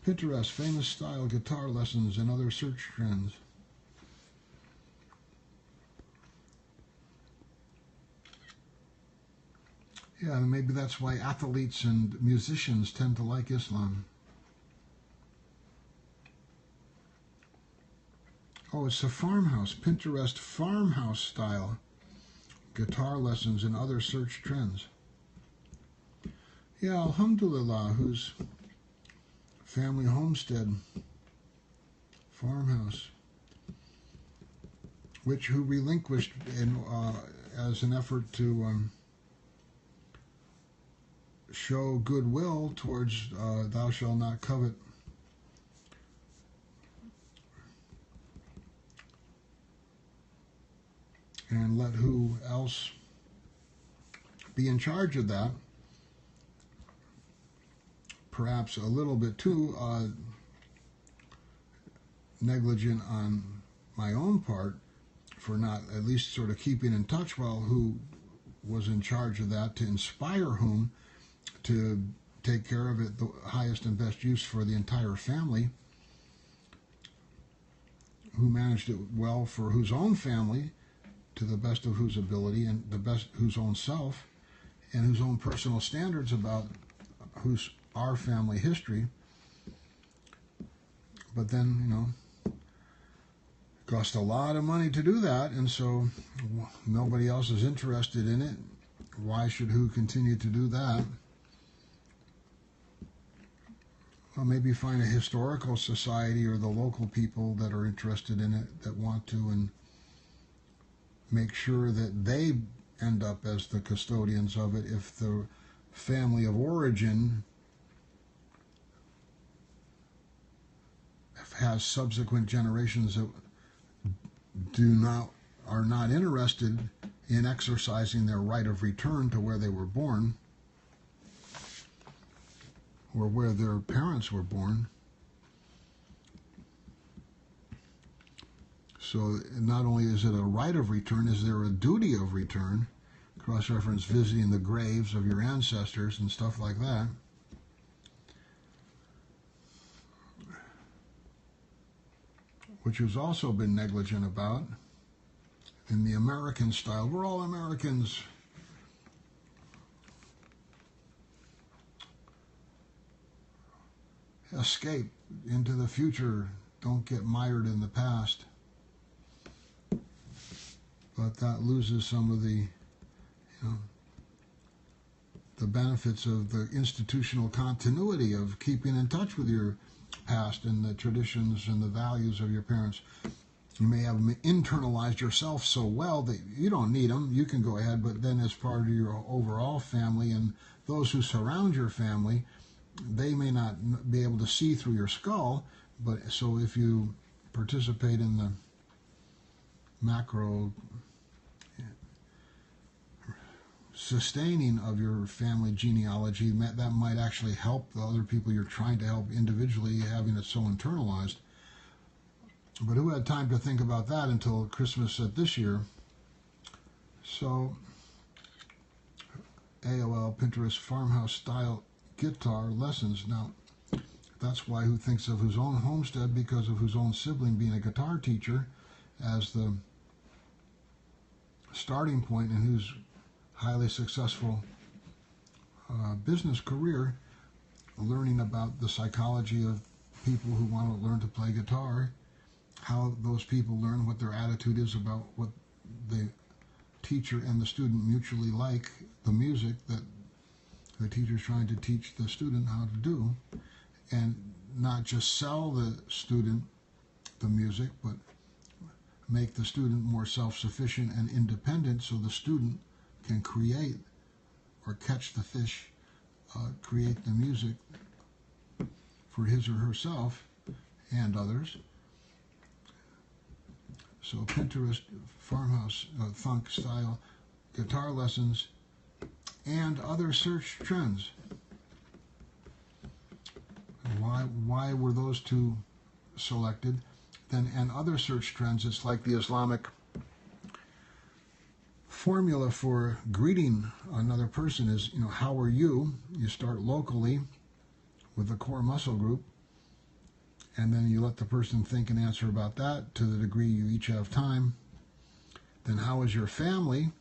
Pinterest, famous style guitar lessons and other search trends. Yeah, and maybe that's why athletes and musicians tend to like Islam. Oh, it's a farmhouse, Pinterest farmhouse style guitar lessons and other search trends. Yeah, alhamdulillah, whose family homestead, farmhouse, who relinquished as an effort to show goodwill towards thou shalt not covet. And let who else be in charge of that, perhaps a little bit too negligent on my own part for not at least sort of keeping in touch while who was in charge of that, to inspire whom to take care of it the highest and best use for the entire family, who managed it well for whose own family to the best of whose ability and the best whose own self and whose own personal standards about our family history. But then, you know, it cost a lot of money to do that, and so nobody else is interested in it. Why should who continue to do that? Well, maybe find a historical society or the local people that are interested in it, that want to, and make sure that they end up as the custodians of it if the family of origin has subsequent generations that are not interested in exercising their right of return to where they were born or where their parents were born. So not only is it a right of return, is there a duty of return? Cross-reference visiting the graves of your ancestors and stuff like that. Which has also been negligent about in the American style. We're all Americans. Escape into the future. Don't get mired in the past. But that loses some of the, the benefits of the institutional continuity of keeping in touch with your past and the traditions and the values of your parents. You may have internalized yourself so well that you don't need them. You can go ahead, but then as part of your overall family and those who surround your family, they may not be able to see through your skull. But so if you participate in the macro sustaining of your family genealogy, that might actually help the other people you're trying to help individually, having it so internalized. But who had time to think about that until Christmas at this year? So, AOL, Pinterest, farmhouse style guitar lessons. Now, that's why who thinks of whose own homestead because of whose own sibling being a guitar teacher as the starting point in whose highly successful business career, learning about the psychology of people who want to learn to play guitar, how those people learn, what their attitude is about what the teacher and the student mutually like, the music that the teacher's trying to teach the student how to do, and not just sell the student the music, but make the student more self-sufficient and independent so the student can create or catch the fish, create the music for his or herself and others. So Pinterest, farmhouse, funk style, guitar lessons, and other search trends. Why were those two selected? Then, and other search trends, it's like the Islamic formula for greeting another person is, how are you? You start locally with the core muscle group, and then you let the person think and answer about that to the degree you each have time. Then how is your family?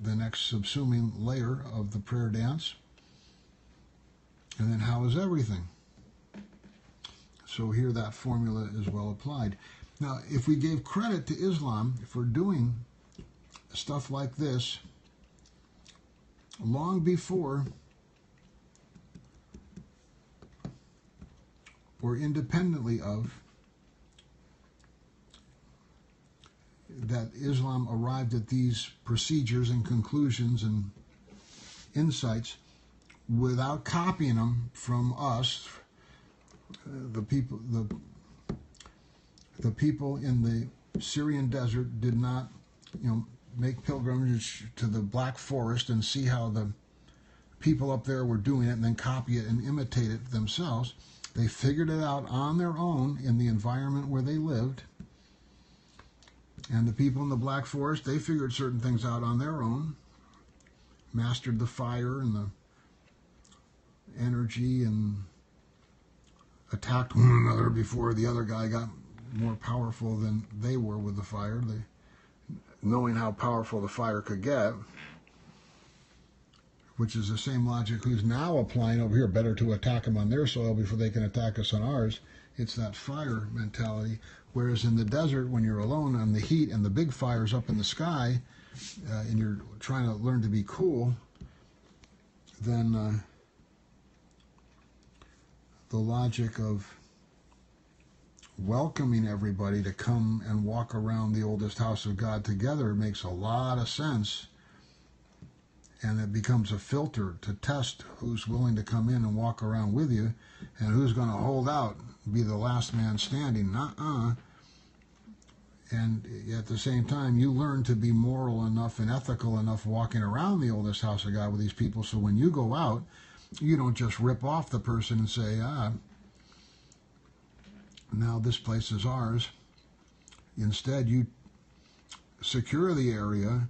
The next subsuming layer of the prayer dance. And then how is everything? So here that formula is well applied. Now, if we gave credit to Islam for doing stuff like this long before or independently of that Islam arrived at these procedures and conclusions and insights without copying them from us, the people in the Syrian desert did not, make pilgrimage to the Black Forest and see how the people up there were doing it and then copy it and imitate it themselves. They figured it out on their own in the environment where they lived. And the people in the Black Forest, they figured certain things out on their own, mastered the fire and the energy and attacked one another before the other guy got more powerful than they were with the fire. Knowing how powerful the fire could get, which is the same logic who's now applying over here. Better to attack them on their soil before they can attack us on ours. It's that fire mentality. Whereas in the desert, when you're alone on the heat and the big fire's up in the sky, and you're trying to learn to be cool, then the logic of welcoming everybody to come and walk around the oldest house of God together makes a lot of sense. And it becomes a filter to test who's willing to come in and walk around with you and who's going to hold out, be the last man standing. And at the same time, you learn to be moral enough and ethical enough walking around the oldest house of God with these people, so when you go out, you don't just rip off the person and say, now this place is ours. Instead, you secure the area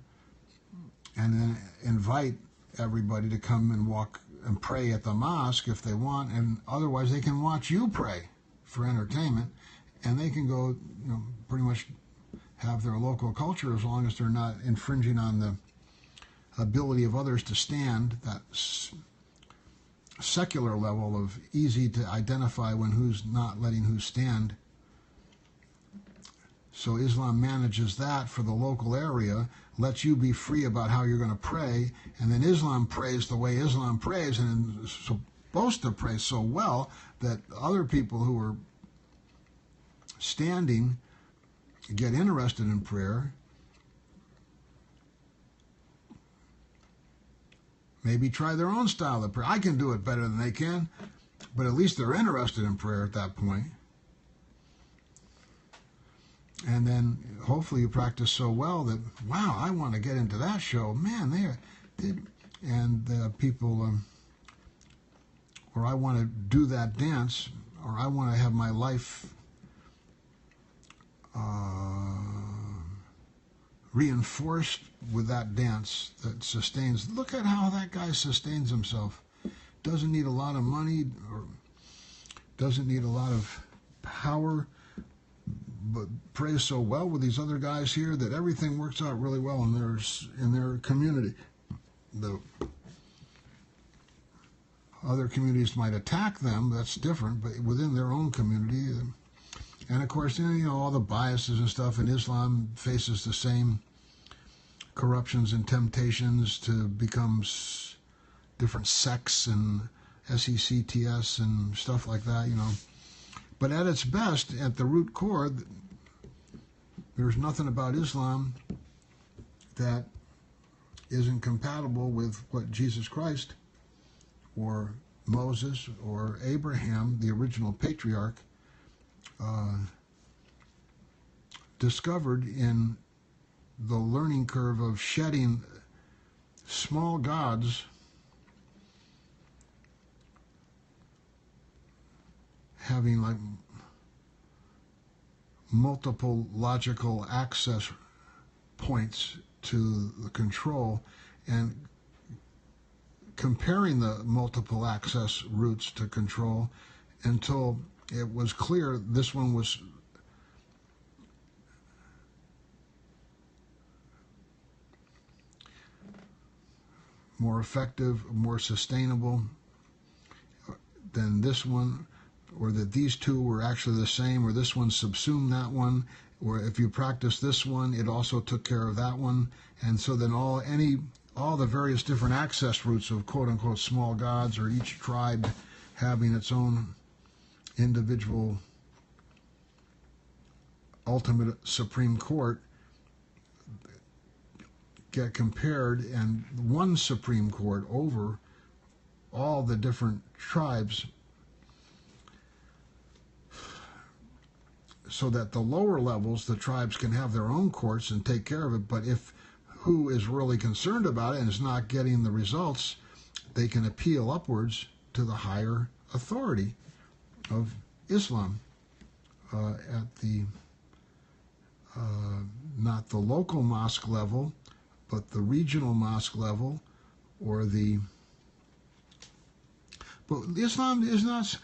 and then invite everybody to come and walk and pray at the mosque if they want, and otherwise they can watch you pray for entertainment, and they can go, pretty much have their local culture as long as they're not infringing on the ability of others to stand, that secular level of easy to identify when who's not letting who stand. So Islam manages that for the local area, lets you be free about how you're going to pray, and then Islam prays the way Islam prays, and is supposed to pray so well that other people who are standing get interested in prayer, maybe try their own style of prayer. I can do it better than they can, but at least they're interested in prayer at that point. And then hopefully you practice so well that, wow, I want to get into that show. Man, people, or I want to do that dance, or I want to have my life reinforced with that dance that sustains. Look at how that guy sustains himself. Doesn't need a lot of money or doesn't need a lot of power, but prays so well with these other guys here that everything works out really well in their community. The other communities might attack them, that's different, but within their own community. And of course, all the biases and stuff in Islam faces the same corruptions and temptations to become different sects and sects and stuff like that, But at its best, at the root core, there's nothing about Islam that isn't compatible with what Jesus Christ or Moses or Abraham, the original patriarch, discovered in the learning curve of shedding small gods, having like multiple logical access points to the control, and comparing the multiple access routes to control until it was clear this one was more effective, more sustainable than this one, or that these two were actually the same, or this one subsumed that one, or if you practice this one, it also took care of that one. And so then all the various different access routes of quote-unquote small gods, or each tribe having its own individual ultimate Supreme Court, get compared, and one Supreme Court over all the different tribes, so that the lower levels, the tribes, can have their own courts and take care of it. But if who is really concerned about it and is not getting the results, they can appeal upwards to the higher authority of Islam at the not the local mosque level, but the regional mosque level, or the. But Islam is not,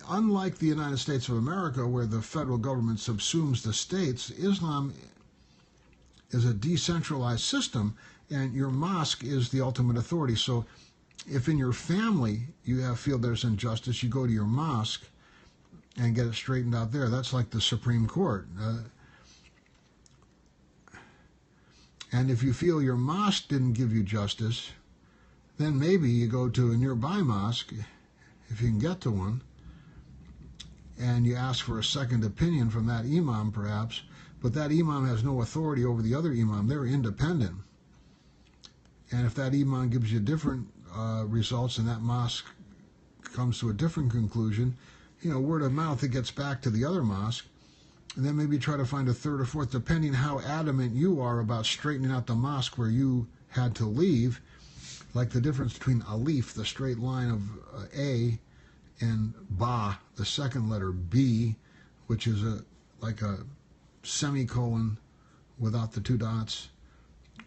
unlike the United States of America, where the federal government subsumes the states. Islam is a decentralized system, and your mosque is the ultimate authority. So if in your family you feel there's injustice, you go to your mosque and get it straightened out there. That's like the Supreme Court. And if you feel your mosque didn't give you justice, then maybe you go to a nearby mosque, if you can get to one, and you ask for a second opinion from that imam perhaps, but that imam has no authority over the other imam. They're independent. And if that imam gives you different results and that mosque comes to a different conclusion, word of mouth, it gets back to the other mosque. And then maybe try to find a third or fourth, depending how adamant you are about straightening out the mosque where you had to leave. Like the difference between alif, the straight line of A, and ba, the second letter B, which is like a semicolon without the two dots.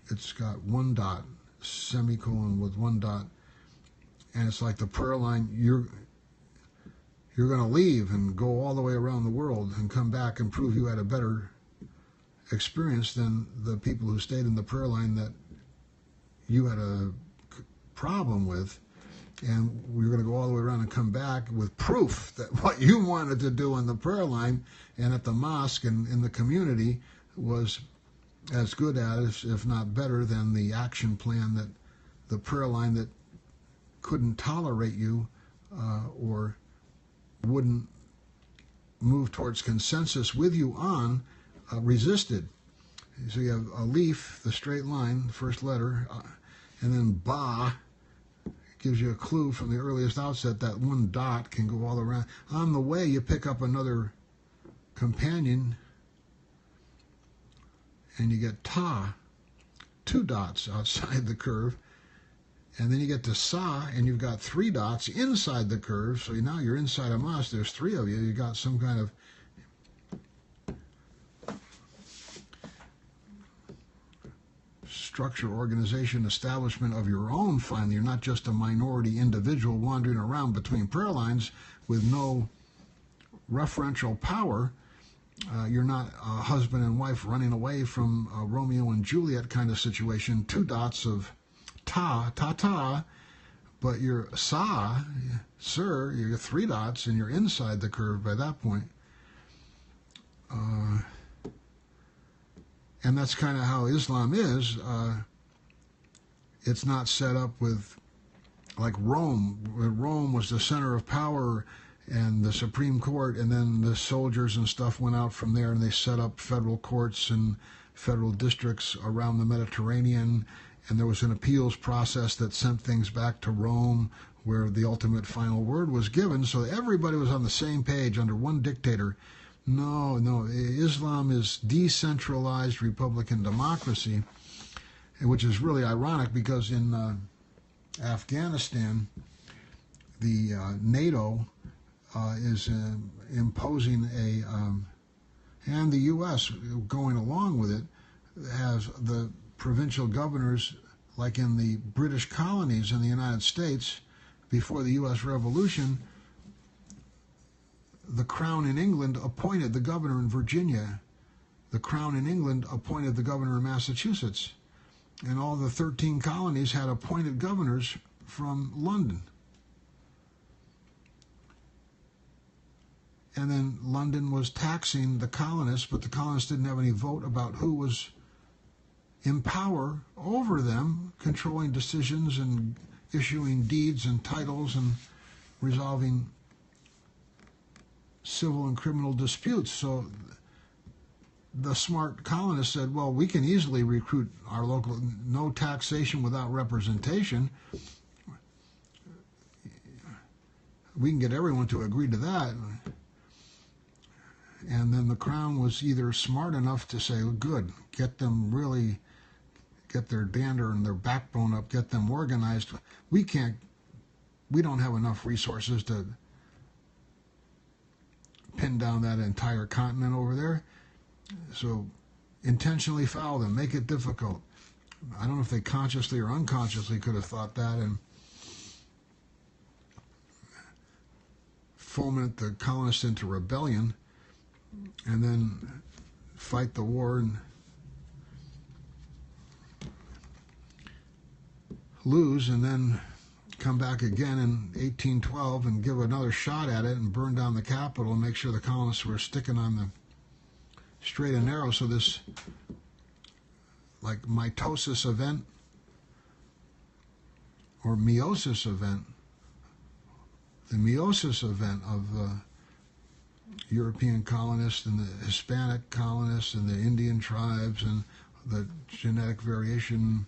It's got one dot, semicolon with one dot, and it's like the prayer line. You're going to leave and go all the way around the world and come back and prove you had a better experience than the people who stayed in the prayer line that you had a problem with. And we're going to go all the way around and come back with proof that what you wanted to do in the prayer line and at the mosque and in the community was as good as, if not better than, the action plan that the prayer line that couldn't tolerate you or wouldn't move towards consensus with you on resisted. So you have alif, the straight line, the first letter, and then ba gives you a clue from the earliest outset that one dot can go all around. On the way, you pick up another companion, and you get ta, two dots outside the curve. And then you get to sa, and you've got three dots inside the curve. So now you're inside a mosque. There's three of you. You got some kind of structure, organization, establishment of your own. Finally, you're not just a minority individual wandering around between prayer lines with no referential power. You're not a husband and wife running away from a Romeo and Juliet kind of situation. Two dots of ta, but you're sa, sir, you're three dots, and you're inside the curve by that point. And that's kind of how Islam is. It's not set up with, like Rome. Rome was the center of power and the Supreme Court, and then the soldiers and stuff went out from there, and they set up federal courts and federal districts around the Mediterranean, and there was an appeals process that sent things back to Rome, where the ultimate final word was given. So everybody was on the same page under one dictator. No, Islam is decentralized Republican democracy, which is really ironic because in Afghanistan, the NATO is imposing and the U.S. going along with it, has the provincial governors, like in the British colonies in the United States before the U.S. Revolution. The Crown in England appointed the governor in Virginia. The Crown in England appointed the governor in Massachusetts. And all the 13 colonies had appointed governors from London. And then London was taxing the colonists, but the colonists didn't have any vote about who was in power over them, controlling decisions and issuing deeds and titles and resolving civil and criminal disputes. So the smart colonists said, well, we can easily recruit our local, no taxation without representation. We can get everyone to agree to that. And then the Crown was either smart enough to say, good, get them really, get their dander and their backbone up, get them organized. We don't have enough resources to pin down that entire continent over there. So intentionally foul them, make it difficult. I don't know if they consciously or unconsciously could have thought that and foment the colonists into rebellion and then fight the war and lose and then come back again in 1812 and give another shot at it and burn down the capital and make sure the colonists were sticking on the straight and narrow. So this like mitosis event or meiosis event, the meiosis event of the European colonists and the Hispanic colonists and the Indian tribes and the genetic variation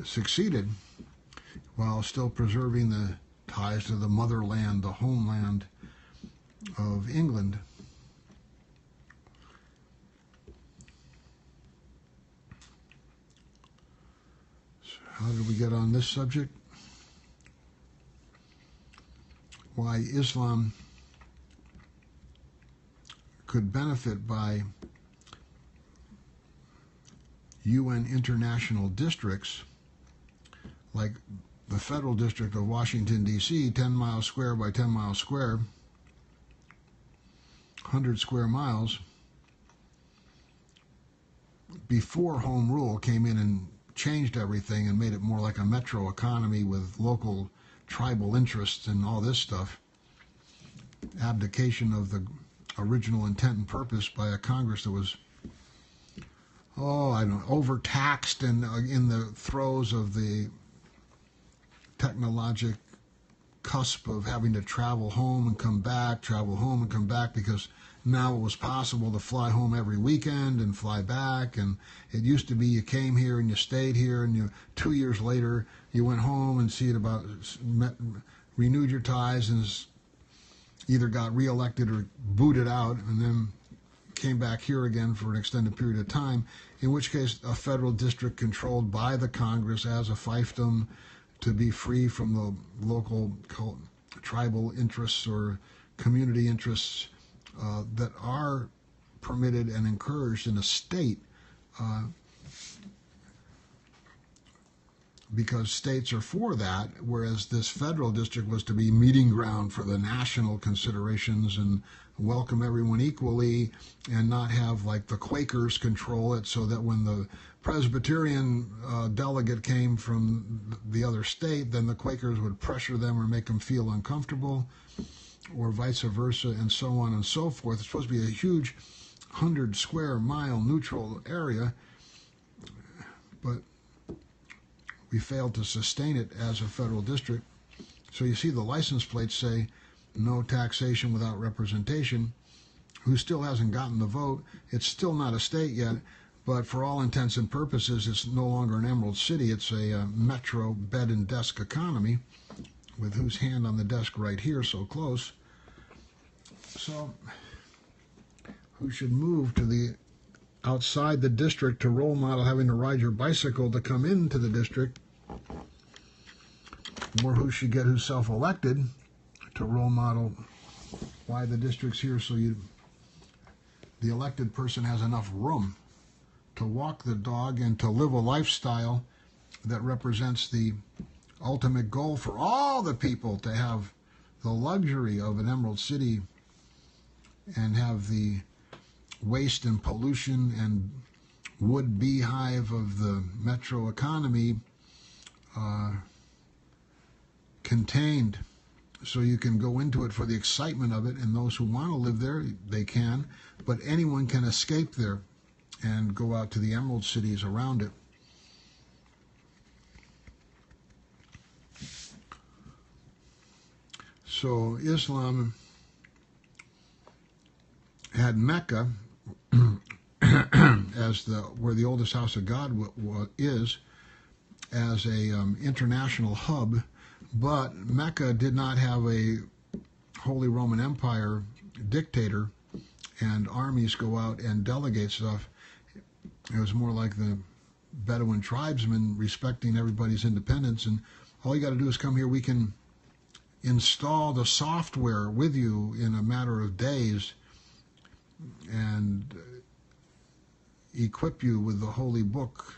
succeeded while still preserving the ties to the motherland, the homeland of England. So how did we get on this subject? Why Islam could benefit by UN international districts like the Federal District of Washington, D.C., 10 miles square by 10 miles square, 100 square miles, before Home Rule came in and changed everything and made it more like a metro economy with local tribal interests and all this stuff, abdication of the original intent and purpose by a Congress that was, overtaxed and in the throes of the technologic cusp of having to travel home and come back, because now it was possible to fly home every weekend and fly back. And it used to be you came here and you stayed here and 2 years later you went home and renewed your ties and either got reelected or booted out and then came back here again for an extended period of time, in which case a federal district controlled by the Congress as a fiefdom to be free from the local tribal interests or community interests that are permitted and encouraged in a state because states are for that, whereas this federal district was to be meeting ground for the national considerations and welcome everyone equally and not have like the Quakers control it so that when the Presbyterian delegate came from the other state, then the Quakers would pressure them or make them feel uncomfortable, or vice versa, and so on and so forth. It's supposed to be a huge 100 square mile neutral area, but we failed to sustain it as a federal district. So you see the license plates say no taxation without representation. Who still hasn't gotten the vote? It's still not a state yet, but for all intents and purposes, it's no longer an emerald city. It's a metro bed and desk economy with whose hand on the desk right here, so close. So who should move to the outside the district to role model having to ride your bicycle to come into the district, or who should get who's self-elected to role model why the district's here, so the elected person has enough room to walk the dog and to live a lifestyle that represents the ultimate goal for all the people to have the luxury of an Emerald City and have the waste and pollution and wood beehive of the metro economy contained, so you can go into it for the excitement of it, and those who want to live there, they can, but anyone can escape there and go out to the Emerald Cities around it. So Islam had Mecca as where the oldest house of God is, as a international hub, but Mecca did not have a Holy Roman Empire dictator and armies go out and delegate stuff. It was more like the Bedouin tribesmen respecting everybody's independence, and all you got to do is come here. We can install the software with you in a matter of days and equip you with the holy book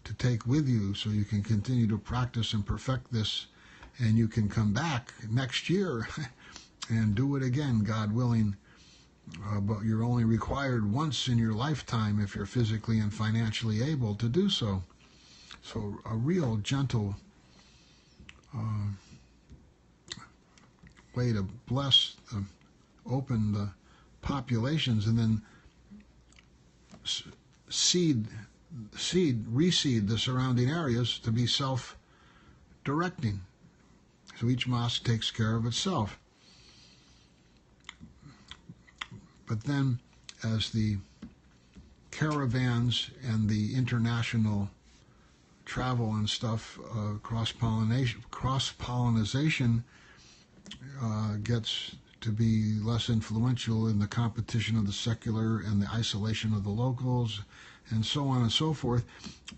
to take with you so you can continue to practice and perfect this, and you can come back next year and do it again, God willing. But you're only required once in your lifetime if you're physically and financially able to do so. So a real gentle way to bless, open the populations, and then reseed the surrounding areas to be self-directing. So each mosque takes care of itself. But then, as the caravans and the international travel and stuff, cross-pollination gets to be less influential in the competition of the secular and the isolation of the locals, and so on and so forth,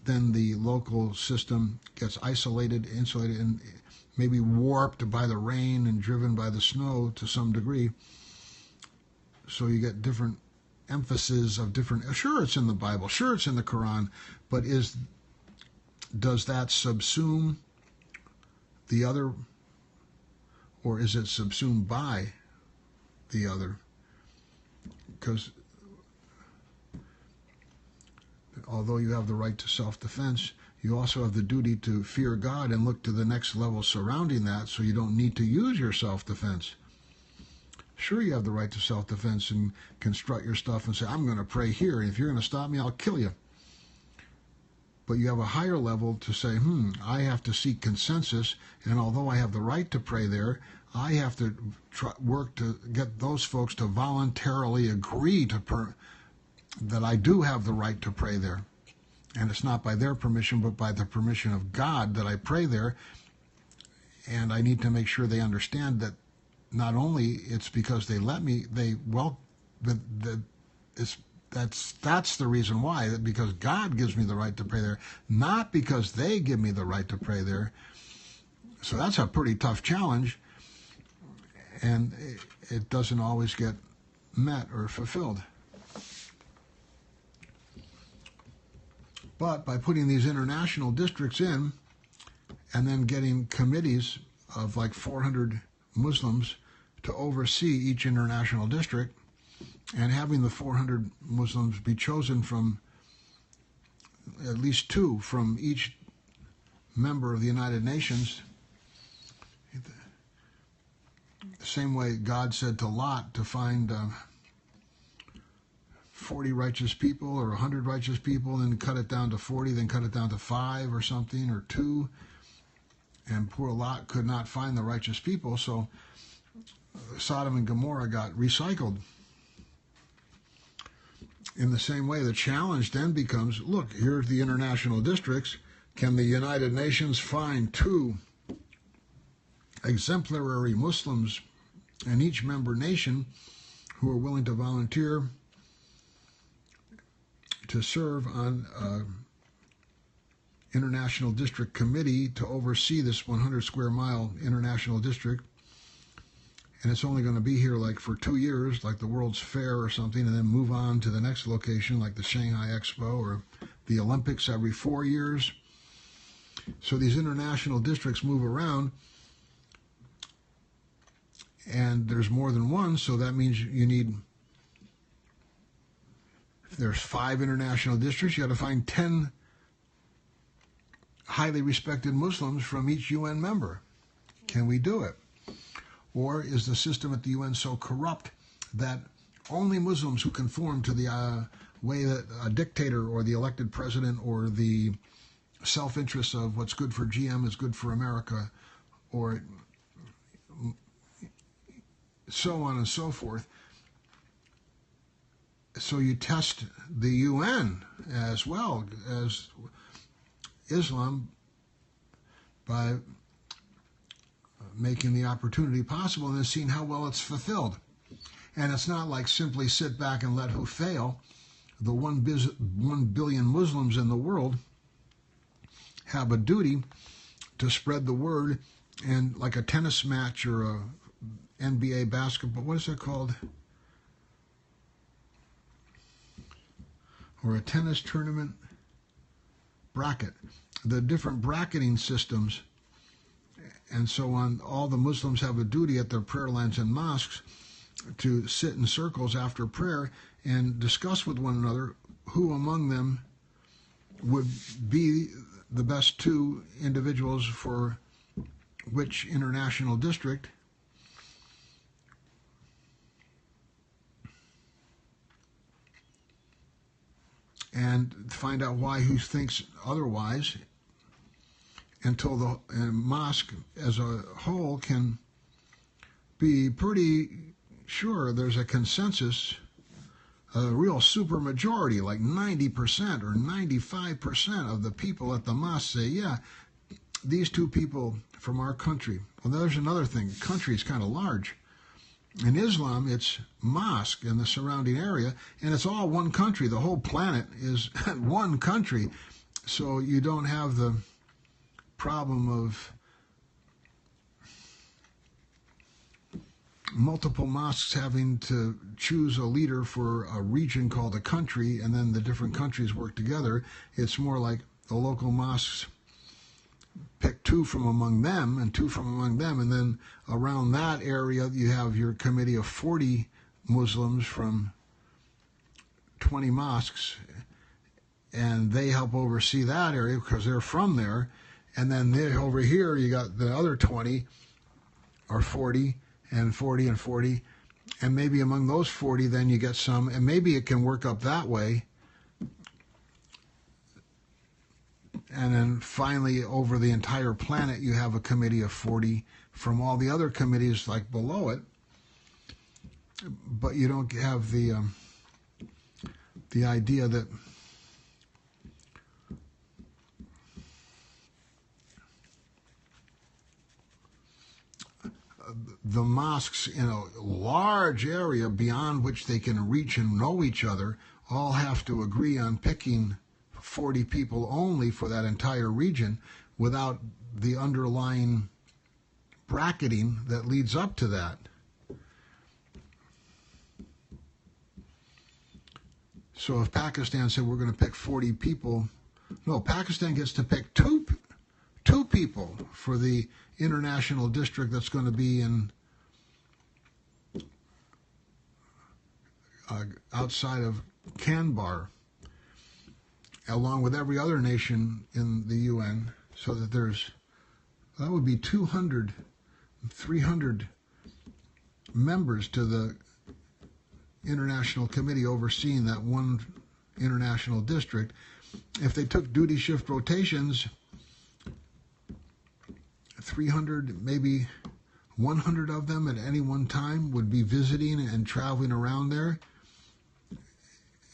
then the local system gets isolated, insulated, and maybe warped by the rain and driven by the snow to some degree. So you get different emphasis of different, sure it's in the Bible, sure it's in the Quran, but does that subsume the other, or is it subsumed by the other? Because although you have the right to self-defense, you also have the duty to fear God and look to the next level surrounding that, so you don't need to use your self-defense. Sure, you have the right to self-defense and construct your stuff and say, I'm going to pray here, and if you're going to stop me, I'll kill you. But you have a higher level to say, I have to seek consensus, and although I have the right to pray there, I have to work to get those folks to voluntarily agree that I do have the right to pray there. And it's not by their permission, but by the permission of God that I pray there. And I need to make sure they understand that not only it's because they let me, that's the reason why, because God gives me the right to pray there, not because they give me the right to pray there. So that's a pretty tough challenge, and it doesn't always get met or fulfilled. But by putting these international districts in, and then getting committees of like 400 Muslims to oversee each international district, and having the 400 Muslims be chosen from at least 2 from each member of the United Nations, the same way God said to Lot to find 40 righteous people or 100 righteous people, then cut it down to 40, then cut it down to 5 or something, or 2, and poor Lot could not find the righteous people, so Sodom and Gomorrah got recycled. In the same way, the challenge then becomes, look, here's the international districts. Can the United Nations find 2 exemplary Muslims in each member nation who are willing to volunteer to serve on International District Committee to oversee this 100 square mile international district. And it's only going to be here like for 2 years, like the World's Fair or something, and then move on to the next location, like the Shanghai Expo or the Olympics every 4 years. So these international districts move around, and there's more than one, so that means you need, if there's 5 international districts, you got to find 10 highly respected Muslims from each UN member. Can we do it? Or is the system at the UN so corrupt that only Muslims who conform to the way that a dictator or the elected president or the self-interest of what's good for GM is good for America, or so on and so forth? So you test the UN as well as Islam by making the opportunity possible and then seeing how well it's fulfilled. And it's not like simply sit back and let who fail. The 1 billion Muslims in the world have a duty to spread the word, and like a tennis match or a NBA basketball, what is it called? Or a tennis tournament bracket. The different bracketing systems and so on, all the Muslims have a duty at their prayer lines and mosques to sit in circles after prayer and discuss with one another who among them would be the best 2 individuals for which international district. And find out why who thinks otherwise, until the mosque as a whole can be pretty sure there's a consensus, a real super majority, like 90% or 95% of the people at the mosque say, yeah, these 2 people from our country. Well, there's another thing. Country is kind of large. In Islam, it's mosque and the surrounding area, and it's all one country. The whole planet is one country. So you don't have the problem of multiple mosques having to choose a leader for a region called a country, and then the different countries work together. It's more like the local mosques pick 2 from among them and 2 from among them, and then around that area you have your committee of 40 Muslims from 20 mosques, and they help oversee that area because they're from there. And then over here you got the other 20 or 40 and 40 and 40, and maybe among those 40 then you get some, and maybe it can work up that way. And then finally over the entire planet you have a committee of 40 from all the other committees like below it, but you don't have the idea that the mosques in a large area beyond which they can reach and know each other all have to agree on picking 40 people only for that entire region without the underlying bracketing that leads up to that. So if Pakistan said we're going to pick 40 people, no, Pakistan gets to pick two people for the international district that's going to be in outside of Canberra, along with every other nation in the UN, so that that would be 200, 300 members to the international committee overseeing that one international district. If they took duty shift rotations, 300, maybe 100 of them at any one time would be visiting and traveling around there.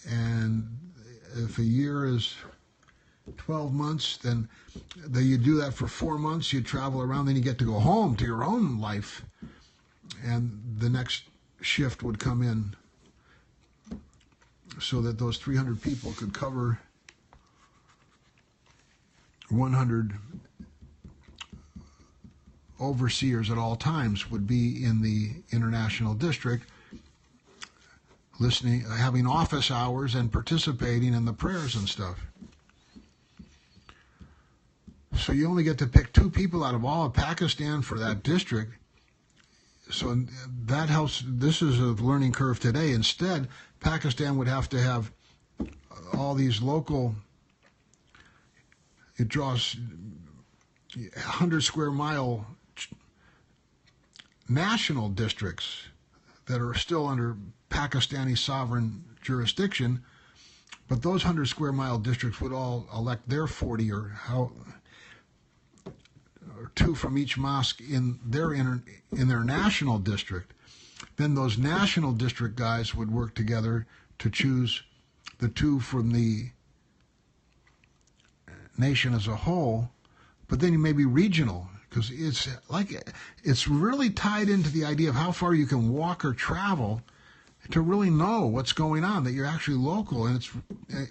And if a year is 12 months, then you do that for 4 months, you travel around, then you get to go home to your own life, and the next shift would come in so that those 300 people could cover 100 overseers at all times would be in the international district, listening, having office hours and participating in the prayers and stuff. So you only get to pick 2 people out of all of Pakistan for that district. So that helps. This is a learning curve today. Instead, Pakistan would have to have all these local, it draws 100 square mile national districts that are still under Pakistani sovereign jurisdiction, but those 100 square mile districts would all elect their 40 or 2 from each mosque in their national district. Then those national district guys would work together to choose the 2 from the nation as a whole, but then you may be regional, because it's really tied into the idea of how far you can walk or travel to really know what's going on, that you're actually local and it's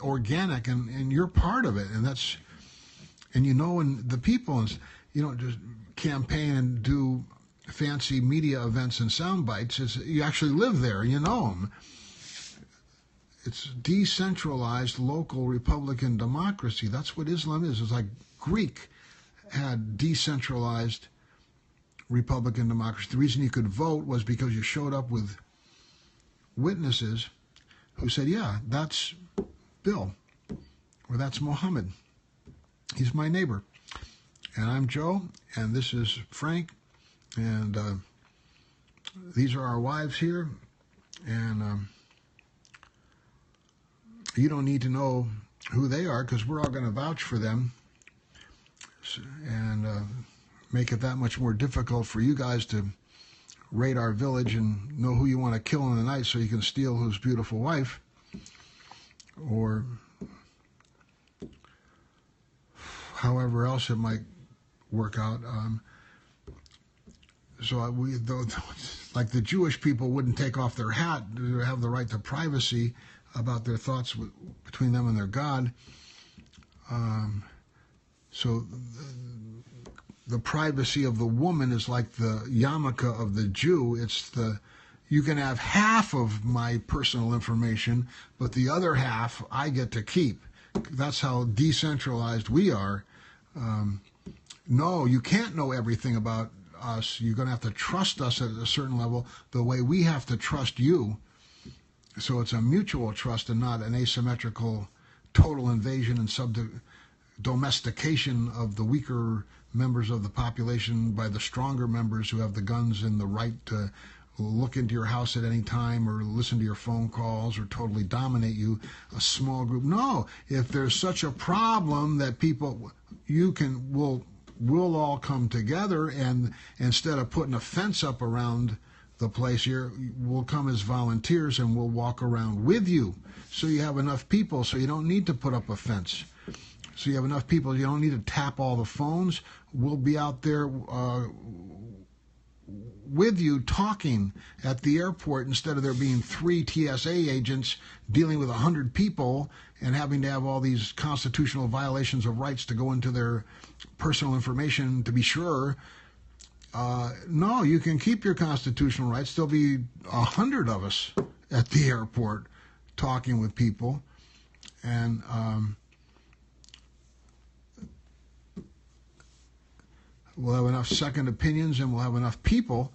organic and you're part of it, and the people, and you don't just campaign and do fancy media events and sound bites. You actually live there, you know them. It's decentralized local Republican democracy. That's what Islam is. It's like Greek had decentralized Republican democracy. The reason you could vote was because you showed up with witnesses who said, yeah, that's Bill, or that's Mohammed. He's my neighbor. And I'm Joe, and this is Frank, and these are our wives here, and you don't need to know who they are, because we're all going to vouch for them, and make it that much more difficult for you guys to raid our village and know who you want to kill in the night so you can steal whose beautiful wife, or however else it might work out. Like the Jewish people wouldn't take off their hat to have the right to privacy about their thoughts between them and their God. So the privacy of the woman is like the yarmulke of the Jew. You can have half of my personal information, but the other half I get to keep. That's how decentralized we are. No, you can't know everything about us. You're going to have to trust us at a certain level the way we have to trust you. So it's a mutual trust and not an asymmetrical total invasion and domestication of the weaker members of the population by the stronger members who have the guns and the right to look into your house at any time or listen to your phone calls or totally dominate you, a small group. No, if there's such a problem that we'll all come together, and instead of putting a fence up around the place here, we'll come as volunteers and we'll walk around with you. So you have enough people, so you don't need to put up a fence. So you have enough people, you don't need to tap all the phones. We'll be out there with you talking at the airport, instead of there being 3 TSA agents dealing with 100 people and having to have all these constitutional violations of rights to go into their personal information to be sure. No, you can keep your constitutional rights. There'll be 100 of us at the airport talking with people, and we'll have enough second opinions, and we'll have enough people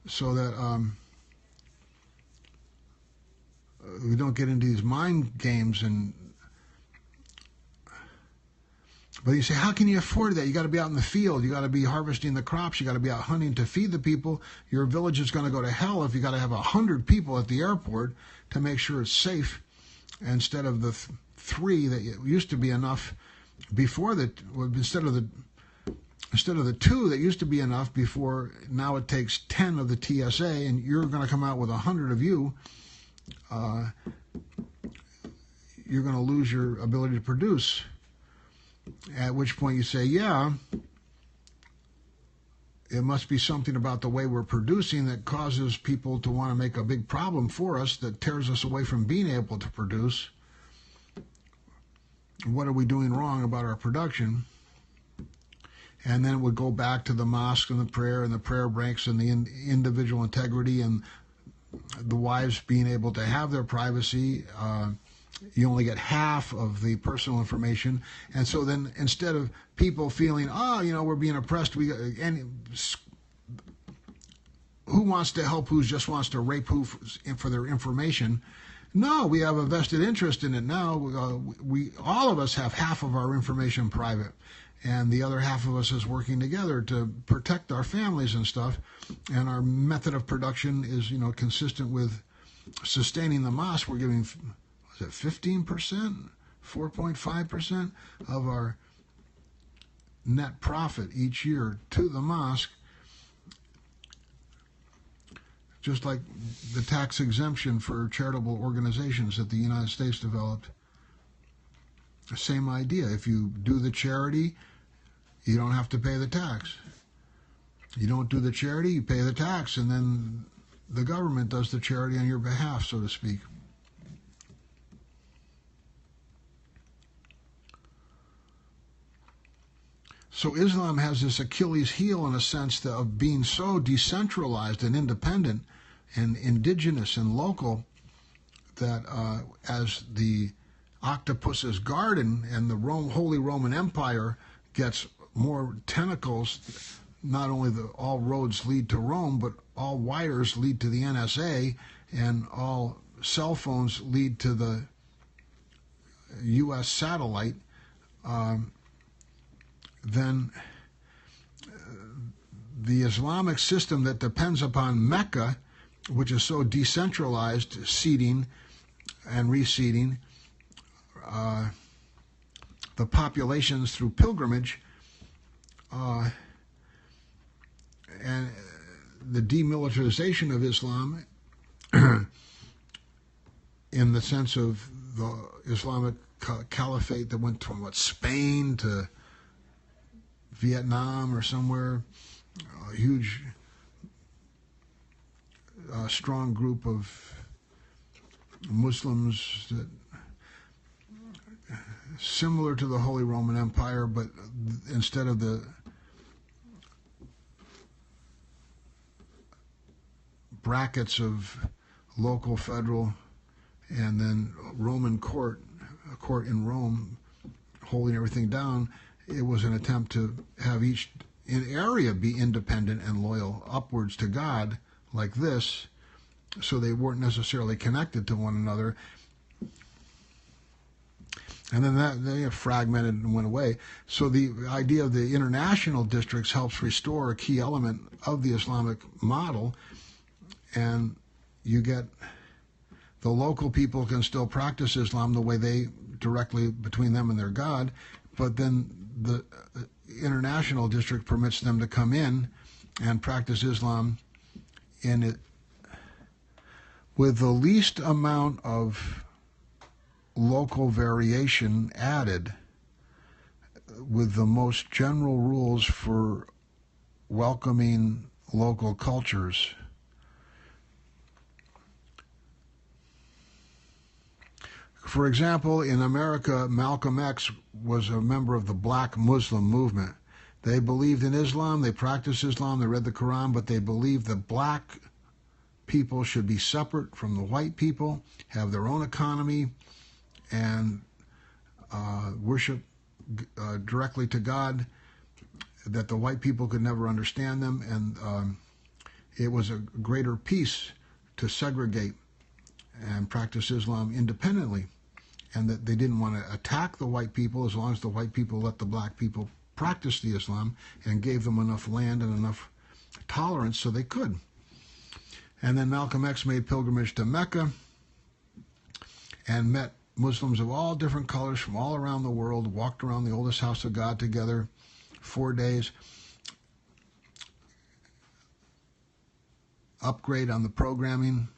so that we don't get into these mind games. But you say, how can you afford that? You got to be out in the field. You got to be harvesting the crops. You got to be out hunting to feed the people. Your village is going to go to hell if you got to have 100 people at the airport to make sure it's safe, instead of the 3 that used to be enough before that. Instead of the 2 that used to be enough before, now it takes 10 of the TSA, and you're going to come out with 100 of you. You're going to lose your ability to produce. At which point you say, yeah, it must be something about the way we're producing that causes people to want to make a big problem for us that tears us away from being able to produce. What are we doing wrong about our production? And then it would go back to the mosque and the prayer breaks and the individual integrity and the wives being able to have their privacy. You only get half of the personal information. And so then instead of people feeling, we're being oppressed, and who wants to help who just wants to rape who for their information? No, we have a vested interest in it now. We all of us have half of our information private, and the other half of us is working together to protect our families and stuff. And our method of production is, consistent with sustaining the mosque. We're giving, 15%, 4.5% of our net profit each year to the mosque, just like the tax exemption for charitable organizations that the United States developed. The same idea. If you do the charity, you don't have to pay the tax. You don't do the charity, you pay the tax, and then the government does the charity on your behalf, so to speak. So Islam has this Achilles heel in a sense of being so decentralized and independent and indigenous and local that as the octopus's garden and the Holy Roman Empire gets more tentacles, not only all roads lead to Rome, but all wires lead to the NSA, and all cell phones lead to the U.S. satellite, then the Islamic system that depends upon Mecca, which is so decentralized, seeding and reseeding the populations through pilgrimage, and the demilitarization of Islam in the sense of the Islamic caliphate that went from Spain to Vietnam or somewhere, a huge, strong group of Muslims that similar to the Holy Roman Empire, but instead of the brackets of local, federal, and then Roman court, a court in Rome holding everything down, it was an attempt to have each area be independent and loyal upwards to God like this, so they weren't necessarily connected to one another. And then they fragmented and went away. So the idea of the international districts helps restore a key element of the Islamic model, and you get the local people can still practice Islam the way they directly between them and their God, but then the international district permits them to come in and practice Islam in it with the least amount of local variation added, with the most general rules for welcoming local cultures. For example, in America, Malcolm X was a member of the Black Muslim movement. They believed in Islam, they practiced Islam, they read the Quran, but they believed that black people should be separate from the white people, have their own economy, and worship directly to God, that the white people could never understand them, and it was a greater peace to segregate and practice Islam independently, and that they didn't want to attack the white people as long as the white people let the black people practice the Islam and gave them enough land and enough tolerance so they could. And then Malcolm X made pilgrimage to Mecca and met Muslims of all different colors from all around the world, walked around the oldest house of God together 4 days, upgrade on the programming,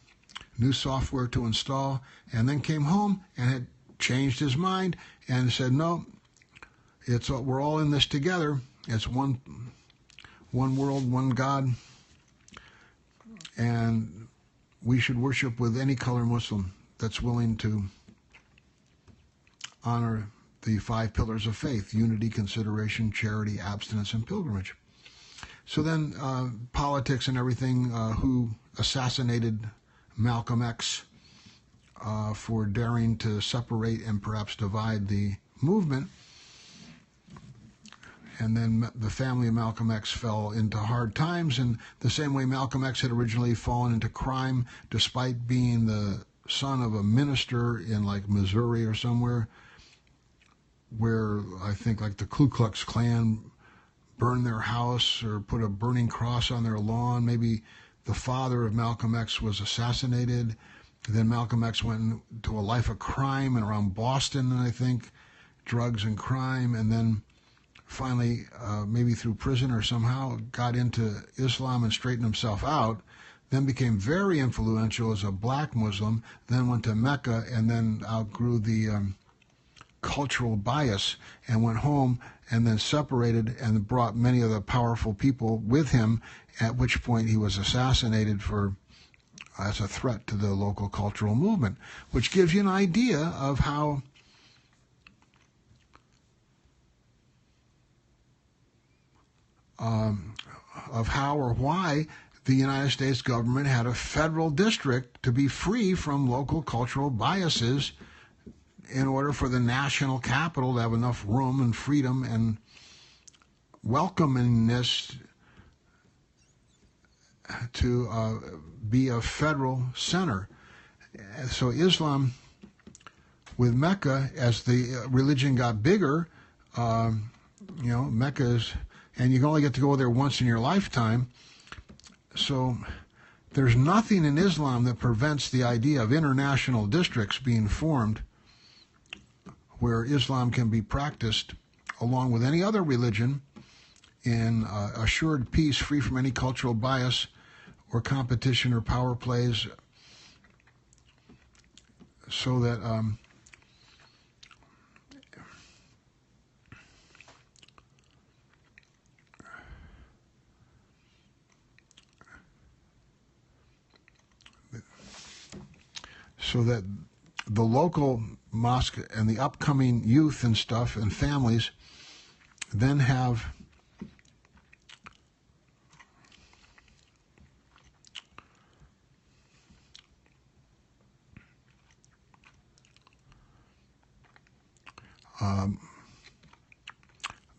new software to install, and then came home and had changed his mind and said, no, we're all in this together. It's one world, one God, and we should worship with any color Muslim that's willing to honor the 5 pillars of faith: unity, consideration, charity, abstinence, and pilgrimage. So then politics and everything, who assassinated Malcolm X for daring to separate and perhaps divide the movement. And then the family of Malcolm X fell into hard times, and the same way Malcolm X had originally fallen into crime, despite being the son of a minister in like Missouri or somewhere, where I think like the Ku Klux Klan burned their house or put a burning cross on their lawn. Maybe the father of Malcolm X was assassinated. Then Malcolm X went into a life of crime and around Boston, I think, drugs and crime, and then finally, maybe through prison or somehow, got into Islam and straightened himself out, then became very influential as a black Muslim, then went to Mecca, and then outgrew the cultural bias and went home, and then separated and brought many of the powerful people with him, at which point he was assassinated as a threat to the local cultural movement, which gives you an idea of how or why the United States government had a federal district to be free from local cultural biases in order for the national capital to have enough room and freedom and welcomingness to be a federal center. So Islam, with Mecca, as the religion got bigger, Mecca is, and you can only get to go there once in your lifetime. So there's nothing in Islam that prevents the idea of international districts being formed where Islam can be practiced along with any other religion in assured peace, free from any cultural bias or competition or power plays, so that the local mosque and the upcoming youth and stuff and families then have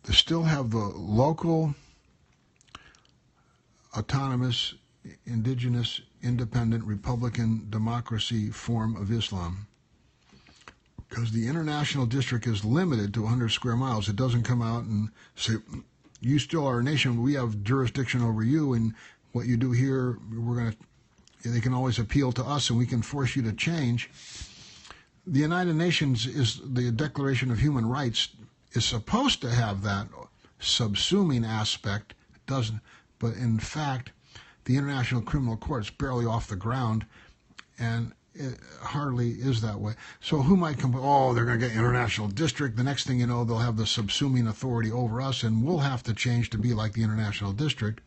they still have the local autonomous indigenous independent Republican democracy form of Islam, because the international district is limited to 100 square miles. It doesn't come out and say, you still are a nation, but we have jurisdiction over you, and what you do here, they can always appeal to us and we can force you to change. The United Nations, is the Declaration of Human Rights, is supposed to have that subsuming aspect. It doesn't, but in fact, the International Criminal Court is barely off the ground, and it hardly is that way. So who might come, they're going to get international district. The next thing you know, they'll have the subsuming authority over us, and we'll have to change to be like the international district.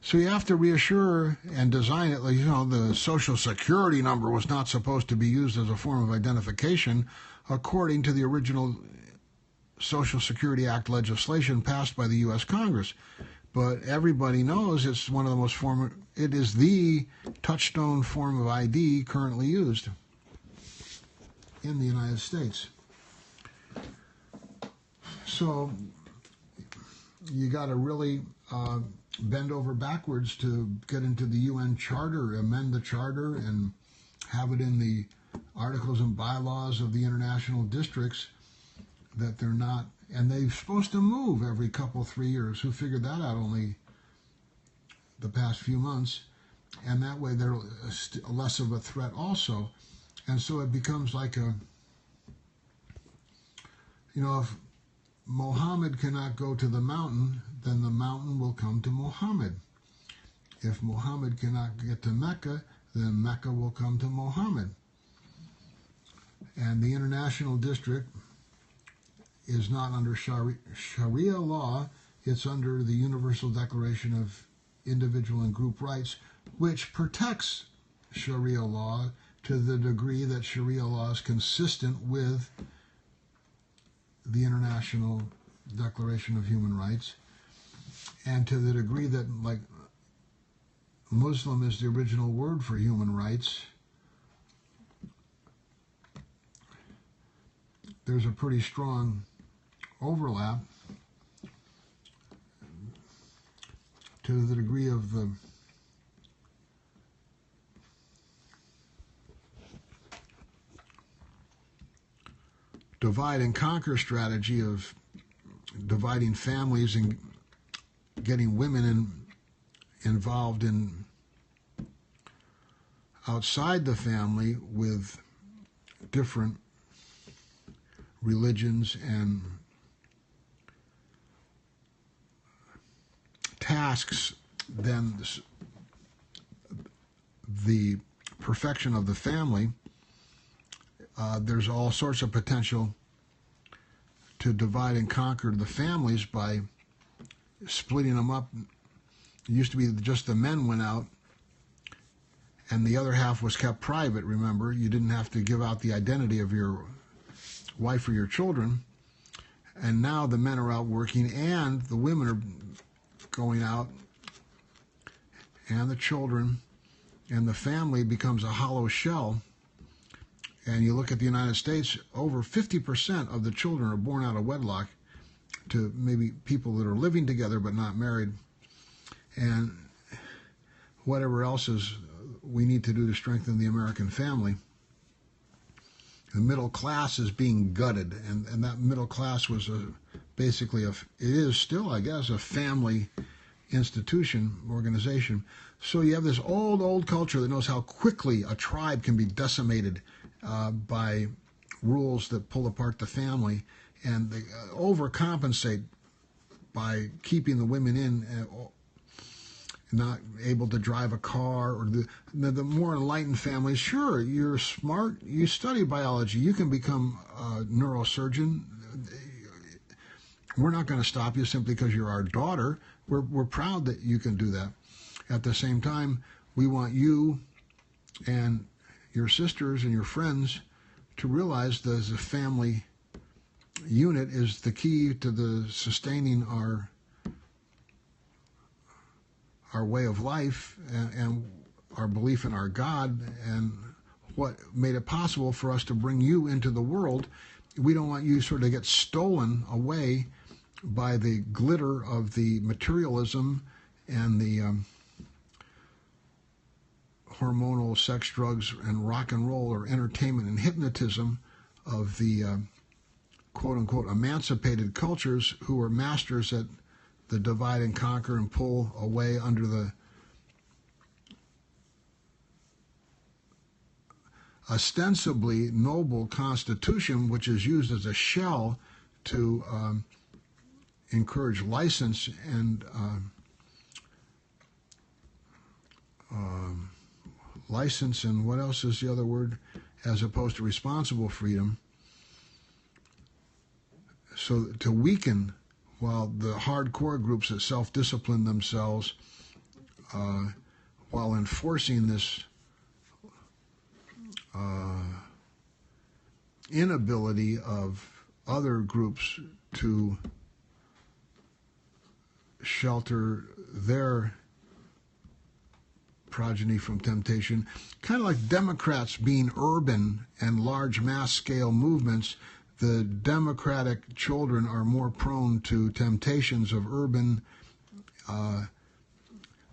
So you have to reassure and design it like, the Social Security number was not supposed to be used as a form of identification according to the original Social Security Act legislation passed by the U.S. Congress. But everybody knows it's one of the most it is the touchstone form of ID currently used in the United States. So you got to really bend over backwards to get into the UN Charter, amend the Charter, and have it in the articles and bylaws of the international districts that they're not. And they're supposed to move every 3 years. Who figured that out only the past few months? And that way they're less of a threat also. And so it becomes like if Muhammad cannot go to the mountain, then the mountain will come to Muhammad. If Muhammad cannot get to Mecca, then Mecca will come to Muhammad. And the international district is not under Sharia law. It's under the Universal Declaration of Individual and Group Rights, which protects Sharia law to the degree that Sharia law is consistent with the International Declaration of Human Rights, and to the degree that, like, Muslim is the original word for human rights, there's a pretty strong overlap to the degree of the divide and conquer strategy of dividing families and getting women involved in outside the family with different religions and tasks than the perfection of the family. There's all sorts of potential to divide and conquer the families by splitting them up. It used to be just the men went out and the other half was kept private, remember? You didn't have to give out the identity of your wife or your children. And now the men are out working and the women are going out, and the children, and the family becomes a hollow shell. And you look at the United States, over 50% of the children are born out of wedlock to maybe people that are living together but not married. And whatever else is we need to do to strengthen the American family. The middle class is being gutted, and that middle class was basically it is still, I guess, a family institution, organization. So you have this old culture that knows how quickly a tribe can be decimated by rules that pull apart the family, and they overcompensate by keeping the women in, not able to drive a car, or the more enlightened families. Sure, you're smart, you study biology, you can become a neurosurgeon. We're not going to stop you simply because you're our daughter. We're proud that you can do that. At the same time, we want you and your sisters and your friends to realize that as a family unit is the key to the sustaining our way of life and our belief in our God, and what made it possible for us to bring you into the world. We don't want you sort of get stolen away by the glitter of the materialism and the hormonal sex, drugs, and rock and roll, or entertainment and hypnotism of the quote-unquote emancipated cultures who are masters at the divide and conquer and pull away under the ostensibly noble Constitution, which is used as a shell to encourage license and what else is the other word, as opposed to responsible freedom. So to weaken, while the hardcore groups that self-discipline themselves while enforcing this inability of other groups to shelter their progeny from temptation, kind of like Democrats being urban and large mass scale movements. The Democratic children are more prone to temptations of urban,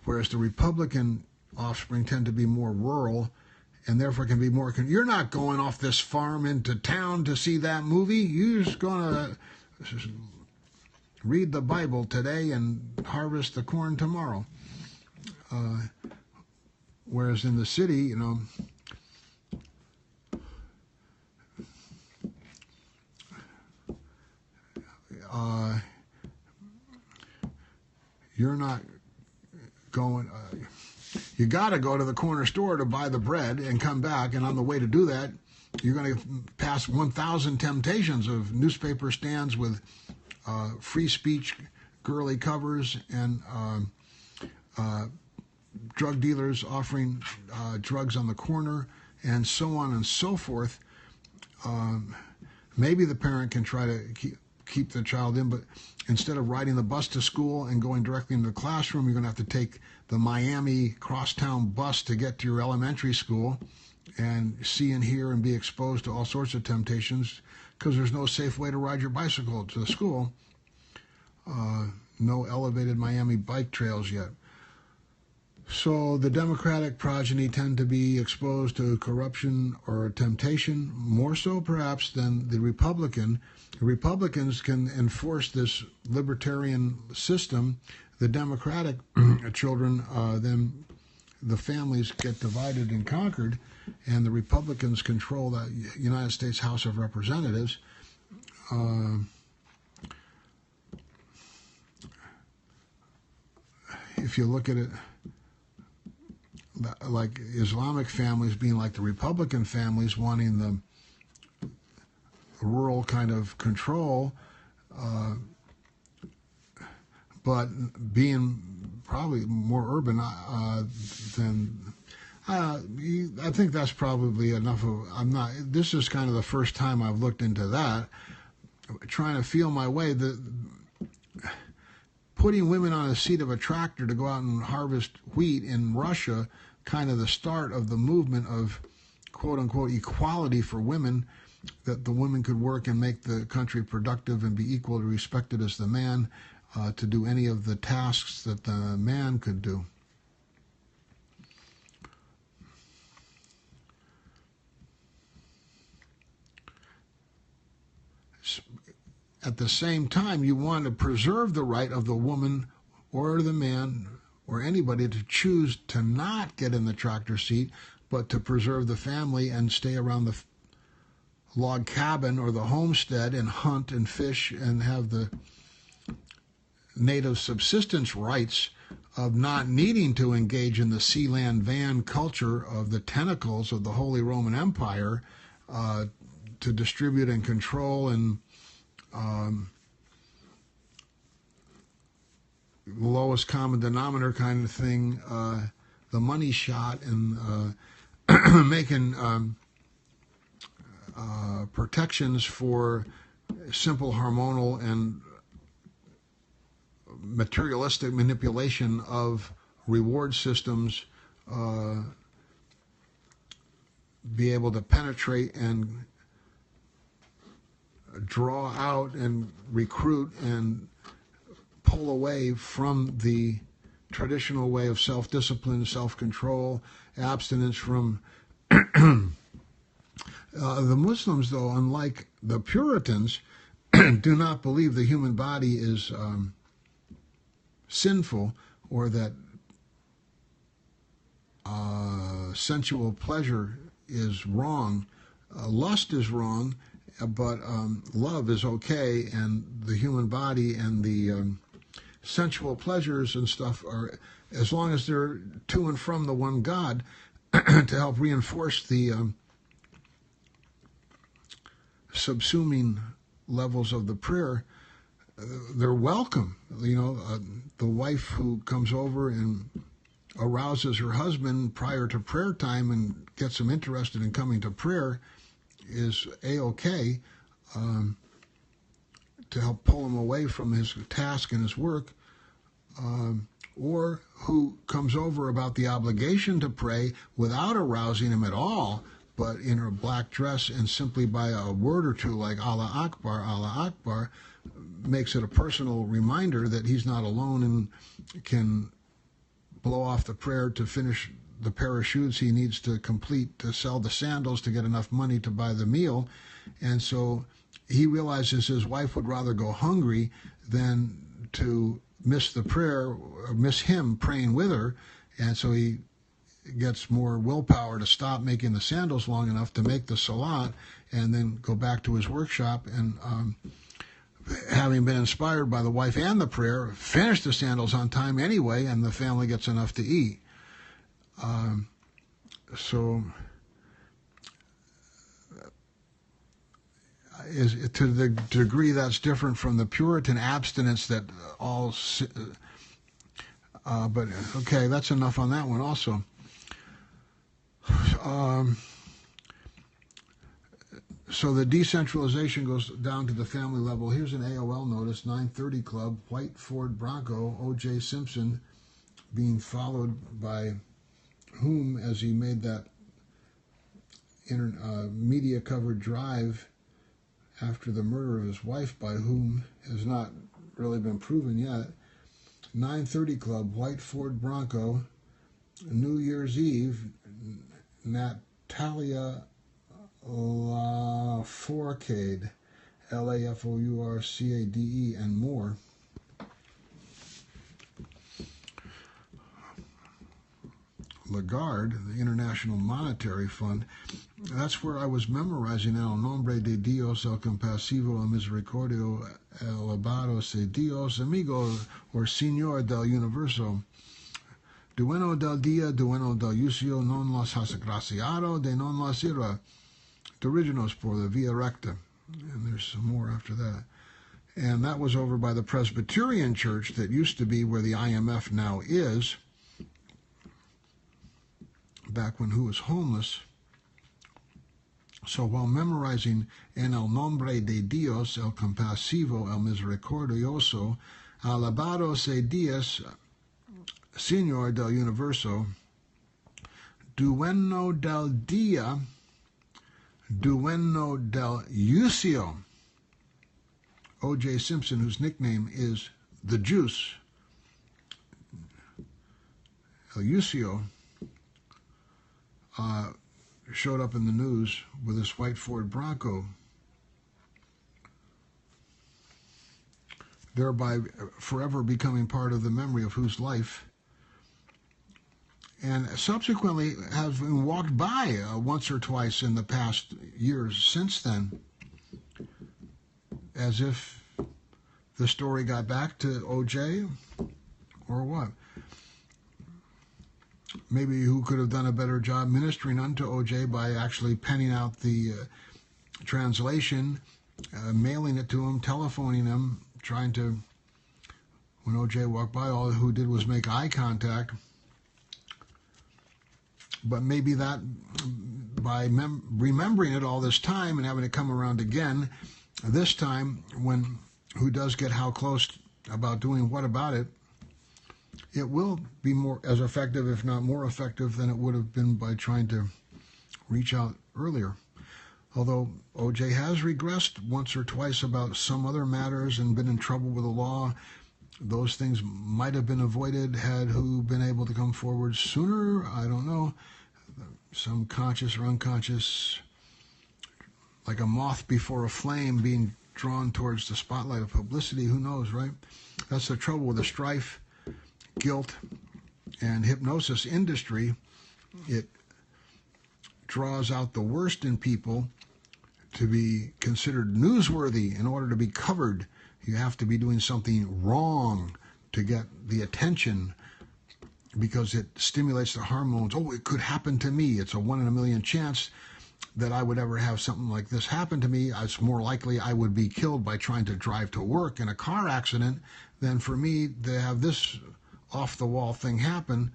whereas the Republican offspring tend to be more rural, and therefore can be more. You're not going off this farm into town to see that movie. You're just going to read the Bible today and harvest the corn tomorrow. Whereas in the city, you know, you're not going, you got to go to the corner store to buy the bread and come back, and on the way to do that, you're going to pass 1,000 temptations of newspaper stands with free speech, girly covers, and drug dealers offering drugs on the corner, and so on and so forth. Maybe the parent can try to keep the child in, but instead of riding the bus to school and going directly into the classroom, you're going to have to take the Miami crosstown bus to get to your elementary school and see and hear and be exposed to all sorts of temptations because there's no safe way to ride your bicycle to the school. No elevated Miami bike trails yet. So the Democratic progeny tend to be exposed to corruption or temptation, more so perhaps than the Republican. The Republicans can enforce this libertarian system. The Democratic children, then the families get divided and conquered, and the Republicans control the United States House of Representatives. If you look at it, like Islamic families being like the Republican families, wanting the rural kind of control, but being probably more urban than. I think that's probably enough of. This is kind of the first time I've looked into that. Trying to feel my way. Putting women on the seat of a tractor to go out and harvest wheat in Russia, kind of the start of the movement of quote-unquote equality for women, that the women could work and make the country productive and be equally respected as the man to do any of the tasks that the man could do. At the same time, you want to preserve the right of the woman or the man or anybody to choose to not get in the tractor seat, but to preserve the family and stay around the log cabin or the homestead and hunt and fish and have the native subsistence rights of not needing to engage in the sea, land, van culture of the tentacles of the Holy Roman Empire to distribute and control and lowest common denominator kind of thing, the money shot, and making protections for simple hormonal and materialistic manipulation of reward systems, be able to penetrate and draw out and recruit and pull away from the traditional way of self-discipline, self-control, abstinence from the Muslims, though, unlike the Puritans, do not believe the human body is sinful or that sensual pleasure is wrong. Lust is wrong, but love is okay, and the human body and the sensual pleasures and stuff are, as long as they're to and from the one God, to help reinforce the subsuming levels of the prayer, they're welcome. You know, the wife who comes over and arouses her husband prior to prayer time and gets him interested in coming to prayer is A-OK to help pull him away from his task and his work, or who comes over about the obligation to pray without arousing him at all, but in her black dress and simply by a word or two like Allah Akbar, makes it a personal reminder that he's not alone and can blow off the prayer to finish the pair of shoes he needs to complete to sell the sandals to get enough money to buy the meal. And so he realizes his wife would rather go hungry than to miss the prayer, or miss him praying with her. And so he gets more willpower to stop making the sandals long enough to make the salat and then go back to his workshop and having been inspired by the wife and the prayer, finish the sandals on time anyway, and the family gets enough to eat. So is to the degree that's different from the Puritan abstinence that all. But okay, that's enough on that one. Also, so the decentralization goes down to the family level. Here's an AOL notice: 930 Club, white Ford Bronco, O.J. Simpson being followed by whom as he made that media-covered drive after the murder of his wife, by whom has not really been proven yet. 930 Club, white Ford Bronco, New Year's Eve, Natalia Lafourcade, Lafourcade, and more. Lagarde, the International Monetary Fund, that's where I was memorizing El nombre de Dios, el compasivo, el misericordio, el alabado sea Dios, amigo, or Señor del Universo. Dueno del día, dueno del juicio, non los has agraciado, de non los ira. Diriginos por la via recta. And there's some more after that. And that was over by the Presbyterian Church that used to be where the IMF now is, back when who was homeless. So while memorizing en el nombre de Dios, el compasivo, el misericordioso, alabado sea Dios, Señor del Universo, dueño del día, dueño del juicio. O.J. Simpson, whose nickname is the Juice, El Juicio, showed up in the news with this white Ford Bronco, thereby forever becoming part of the memory of whose life, and subsequently have been walked by once or twice in the past years since then, as if the story got back to O.J. or what. Maybe who could have done a better job ministering unto O.J. by actually penning out the translation, mailing it to him, telephoning him, trying to, when O.J. walked by, all who did was make eye contact. But maybe that, by remembering it all this time and having it come around again, this time when who does get how close about doing what about it, it will be more as effective, if not more effective, than it would have been by trying to reach out earlier. Although O.J. has regressed once or twice about some other matters and been in trouble with the law, those things might have been avoided had who been able to come forward sooner. I don't know. Some conscious or unconscious, like a moth before a flame, being drawn towards the spotlight of publicity. Who knows, right? That's the trouble with the strife, guilt, and hypnosis industry. It draws out the worst in people to be considered newsworthy. In order to be covered, you have to be doing something wrong to get the attention, because it stimulates the hormones. Oh, it could happen to me. It's a 1 in a million chance that I would ever have something like this happen to me. It's more likely I would be killed by trying to drive to work in a car accident than for me to have this off-the-wall thing happen.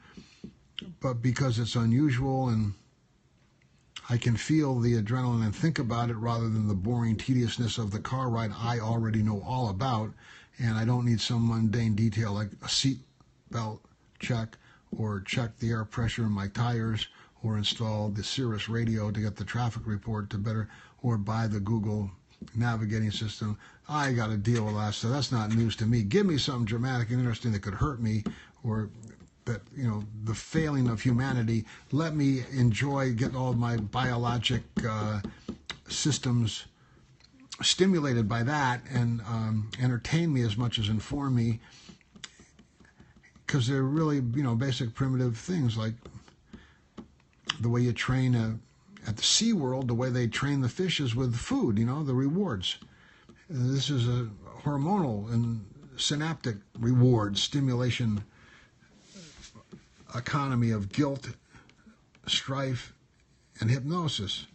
But because it's unusual and I can feel the adrenaline and think about it rather than the boring tediousness of the car ride I already know all about, and I don't need some mundane detail like a seat belt check or check the air pressure in my tires or install the Sirius radio to get the traffic report to better, or buy the Google navigating system. I got to deal with that stuff. That's not news to me. Give me something dramatic and interesting that could hurt me, or that, the failing of humanity. Let me enjoy, get all my biologic systems stimulated by that, and entertain me as much as inform me, because they're really, basic primitive things, like the way you train at the SeaWorld, the way they train the fishes with food, the rewards. This is a hormonal and synaptic reward stimulation economy of guilt, strife, and hypnosis.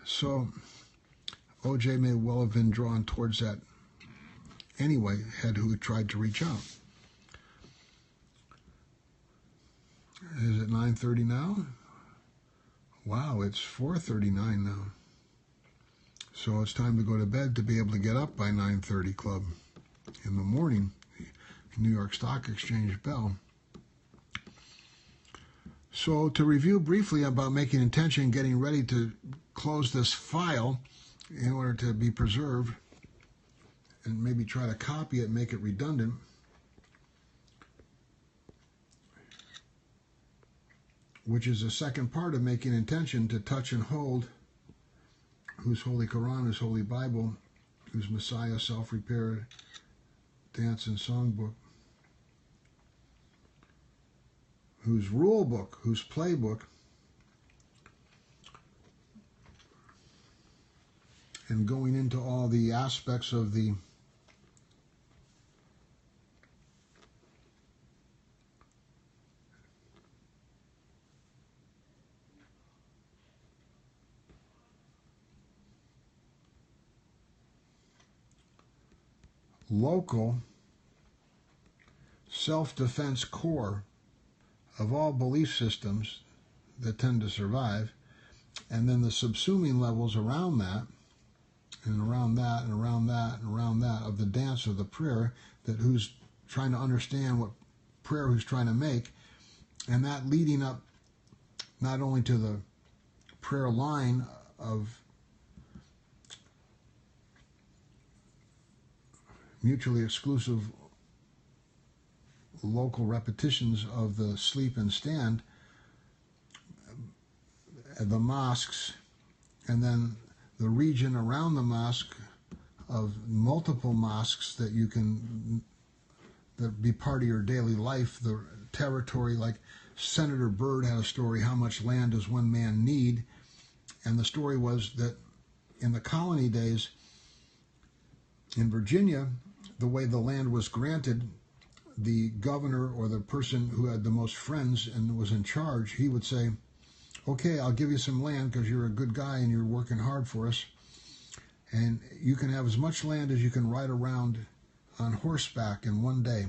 So OJ may well have been drawn towards that anyway, had who tried to reach out. Is it 9:30 now? Wow, it's 4:39 now. So it's time to go to bed to be able to get up by 9:30 club in the morning. New York Stock Exchange bell. So to review briefly about making intention, getting ready to close this file in order to be preserved and maybe try to copy it, make it redundant. Which is the second part of making intention, to touch and hold whose Holy Quran, whose Holy Bible, whose Messiah, self-repair, dance and songbook, whose rule book, whose playbook, and going into all the aspects of the local self-defense core of all belief systems that tend to survive, and then the subsuming levels around that, and around that, and around that, and around that, of the dance of the prayer, that who's trying to understand what prayer who's trying to make, and that leading up not only to the prayer line of mutually exclusive local repetitions of the sleep and stand, the mosques, and then the region around the mosque of multiple mosques that you can, that be part of your daily life, the territory. Like Senator Byrd had a story, how much land does one man need? And the story was that in the colony days in Virginia, the way the land was granted, the governor or the person who had the most friends and was in charge, he would say, okay, I'll give you some land because you're a good guy and you're working hard for us, and you can have as much land as you can ride around on horseback in one day.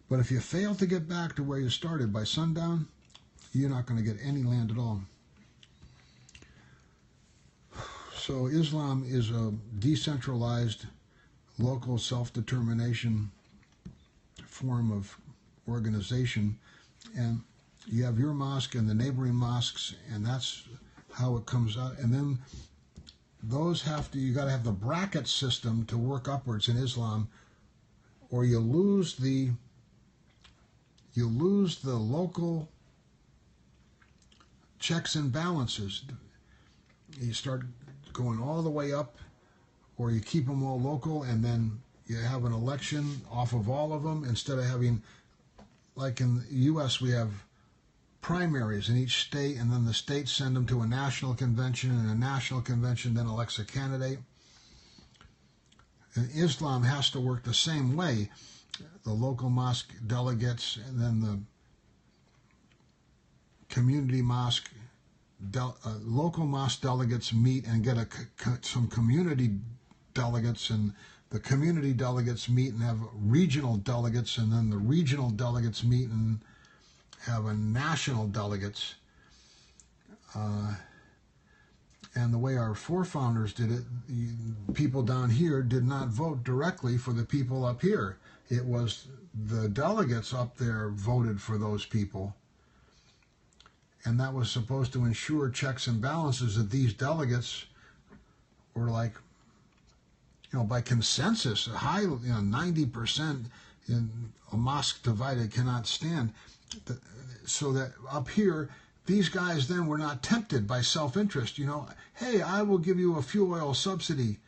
But if you fail to get back to where you started by sundown, you're not going to get any land at all. So Islam is a decentralized local self-determination form of organization, and you have your mosque and the neighboring mosques, and that's how it comes out. And then those have to, you got to have the bracket system to work upwards in Islam, or you lose the local checks and balances. You start going all the way up, or you keep them all local, and then you have an election off of all of them, instead of having, like in the U.S., we have primaries in each state, and then the states send them to a national convention, and a national convention then elects a candidate. And Islam has to work the same way. The local mosque delegates, and then the community mosque, local mosque delegates meet and get some community delegates, and the community delegates meet and have regional delegates, and then the regional delegates meet and have a national delegates. And the way our forefathers did it, people down here did not vote directly for the people up here. It was the delegates up there voted for those people. And that was supposed to ensure checks and balances, that these delegates were like, by consensus, a high, 90% in a mosque divided cannot stand. So that up here, these guys then were not tempted by self-interest. Hey, I will give you a fuel oil subsidy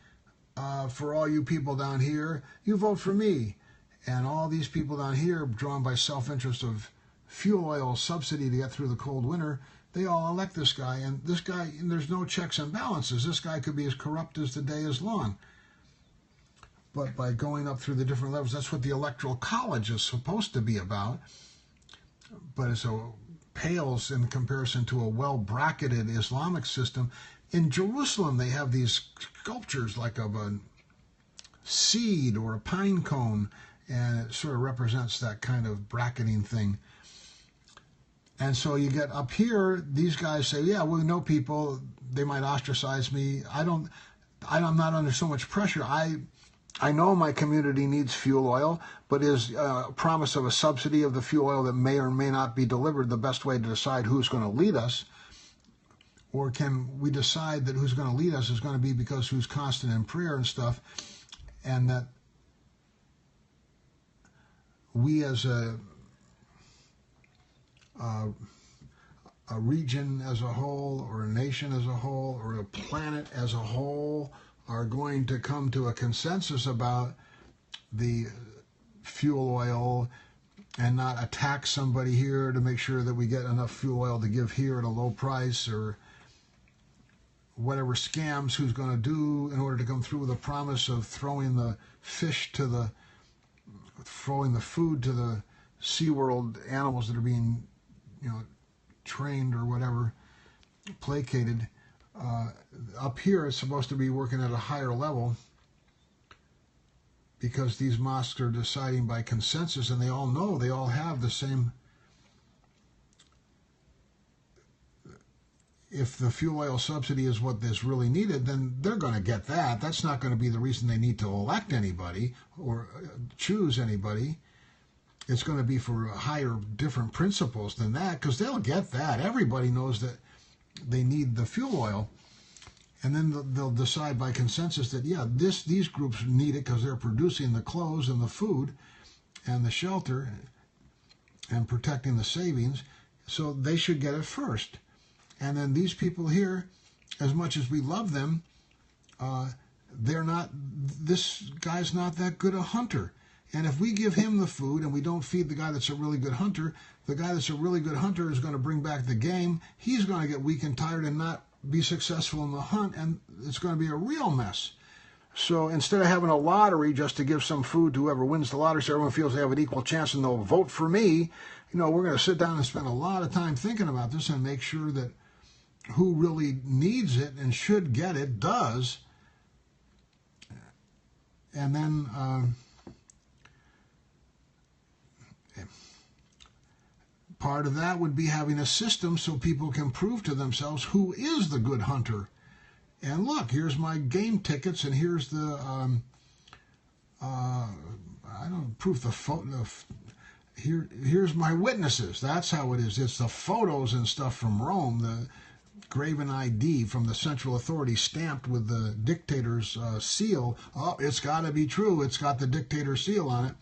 for all you people down here. You vote for me. And all these people down here, drawn by self-interest of fuel oil subsidy to get through the cold winter, they all elect this guy. And this guy, and there's no checks and balances. This guy could be as corrupt as the day is long. But by going up through the different levels, that's what the Electoral College is supposed to be about. But it pales in comparison to a well-bracketed Islamic system. in Jerusalem, they have these sculptures like of a seed or a pine cone, and it sort of represents that kind of bracketing thing. And so you get up here, these guys say, yeah, we know people, they might ostracize me. I'm not under so much pressure. I know my community needs fuel oil, but is a promise of a subsidy of the fuel oil that may or may not be delivered the best way to decide who's going to lead us? Or can we decide that who's going to lead us is going to be because who's constant in prayer and stuff, and that we as a region as a whole, or a nation as a whole, or a planet as a whole are going to come to a consensus about the fuel oil and not attack somebody here to make sure that we get enough fuel oil to give here at a low price, or whatever scams who's going to do in order to come through with a promise of throwing the food to the SeaWorld animals that are being, trained or whatever, placated. Up here it's supposed to be working at a higher level because these mosques are deciding by consensus, and they all know, they all have the same. If the fuel oil subsidy is what is really needed, then they're going to get that. That's not going to be the reason they need to elect anybody or choose anybody. It's going to be for higher, different principles than that, because they'll get that. Everybody knows that they need the fuel oil. And then they'll decide by consensus that, yeah, these groups need it because they're producing the clothes and the food and the shelter and protecting the savings, so they should get it first. And then these people here, as much as we love them, this guy's not that good a hunter. And if we give him the food and we don't feed the guy that's a really good hunter, the guy that's a really good hunter is going to bring back the game. He's going to get weak and tired and not be successful in the hunt, and it's going to be a real mess. So instead of having a lottery just to give some food to whoever wins the lottery so everyone feels they have an equal chance and they'll vote for me, we're going to sit down and spend a lot of time thinking about this and make sure that who really needs it and should get it does. And then part of that would be having a system so people can prove to themselves who is the good hunter. And look, here's my game tickets, and here's the proof, the photo. Here's my witnesses. That's how it is. It's the photos and stuff from Rome, the graven ID from the central authority stamped with the dictator's seal. Oh, it's got to be true. It's got the dictator seal on it.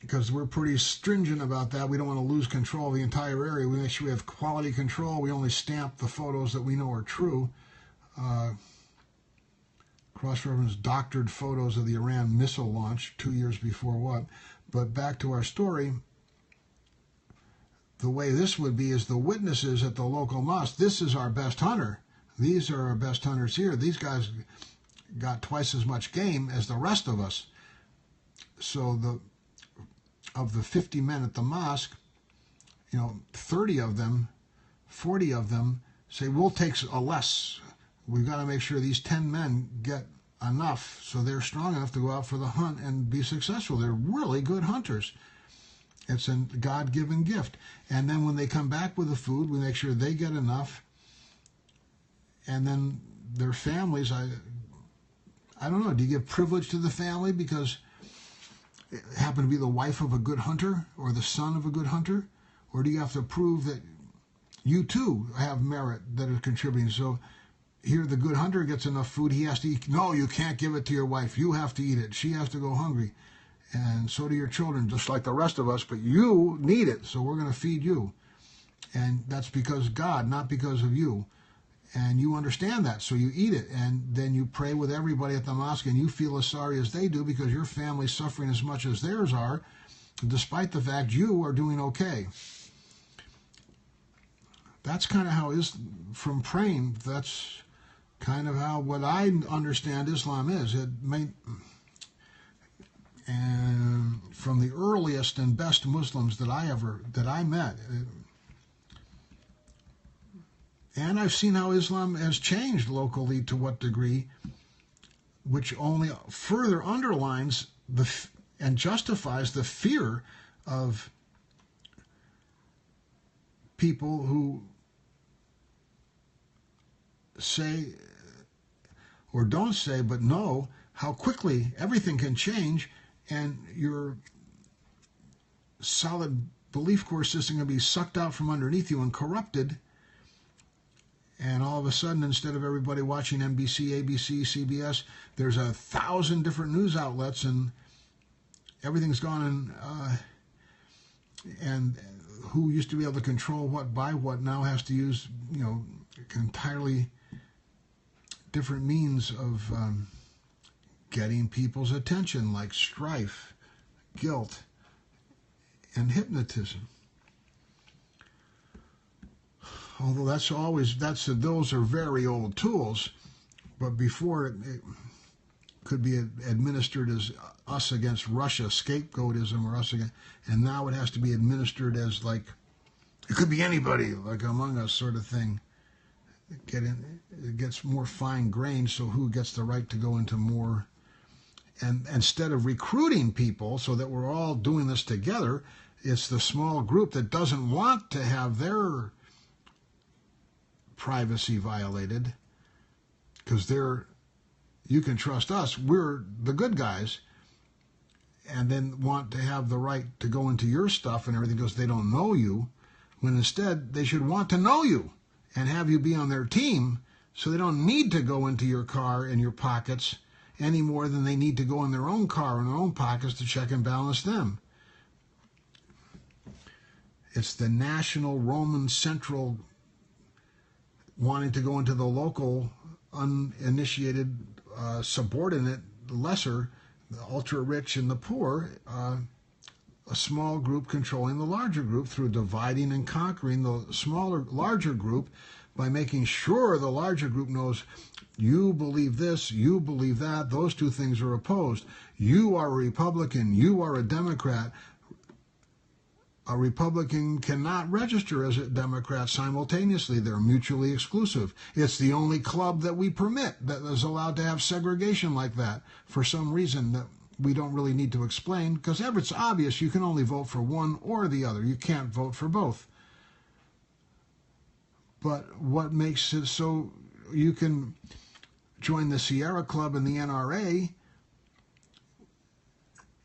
Because we're pretty stringent about that. We don't want to lose control of the entire area. We make sure we have quality control. We only stamp the photos that we know are true. Cross-reference doctored photos of the Iran missile launch 2 years before what. But back to our story, the way this would be is the witnesses at the local mosque. This is our best hunter. These are our best hunters here. These guys got twice as much game as the rest of us. So of the 50 men at the mosque, 30 of them, 40 of them say, we'll take a less. We've got to make sure these 10 men get enough so they're strong enough to go out for the hunt and be successful. They're really good hunters. It's a God-given gift. And then when they come back with the food, we make sure they get enough. And then their families, I don't know, do you give privilege to the family because it happened to be the wife of a good hunter or the son of a good hunter? Or do you have to prove that you too have merit that is contributing? So here the good hunter gets enough food, he has to eat. No, you can't give it to your wife. You have to eat it. She has to go hungry. And so do your children, just like the rest of us, but you need it, so we're going to feed you. And that's because of God, not because of you. And you understand that, so you eat it, and then you pray with everybody at the mosque, and you feel as sorry as they do because your family's suffering as much as theirs are, despite the fact you are doing okay. That's kind of how from praying, that's kind of how what I understand Islam is. And from the earliest and best Muslims that I met, And I've seen how Islam has changed locally to what degree, which only further underlines and justifies the fear of people who say, or don't say, but know how quickly everything can change, and your solid belief core system can be sucked out from underneath you and corrupted. And all of a sudden, instead of everybody watching NBC, ABC, CBS, there's 1,000 different news outlets, and everything's gone. And who used to be able to control what by what now has to use, entirely different means of getting people's attention, like strife, guilt, and hypnotism. Although those are very old tools, but before it could be administered as us against Russia, scapegoatism, or us against, and now it has to be administered as like, it could be anybody, like Among Us sort of thing. It gets more fine-grained, so who gets the right to go into more, and instead of recruiting people so that we're all doing this together, it's the small group that doesn't want to have their privacy violated, because you can trust us, we're the good guys, and then want to have the right to go into your stuff and everything because they don't know you, when instead they should want to know you and have you be on their team, so they don't need to go into your car and your pockets any more than they need to go in their own car and their own pockets to check and balance them. It's the national Roman central wanting to go into the local uninitiated subordinate lesser, the ultra rich and the poor, a small group controlling the larger group through dividing and conquering the larger group by making sure the larger group knows you believe this, you believe that, those two things are opposed. You are a Republican, you are a Democrat. A Republican cannot register as a Democrat simultaneously. They're mutually exclusive. It's the only club that we permit that is allowed to have segregation like that for some reason that we don't really need to explain, because if it's obvious, you can only vote for one or the other. You can't vote for both. But what makes it so you can join the Sierra Club and the NRA,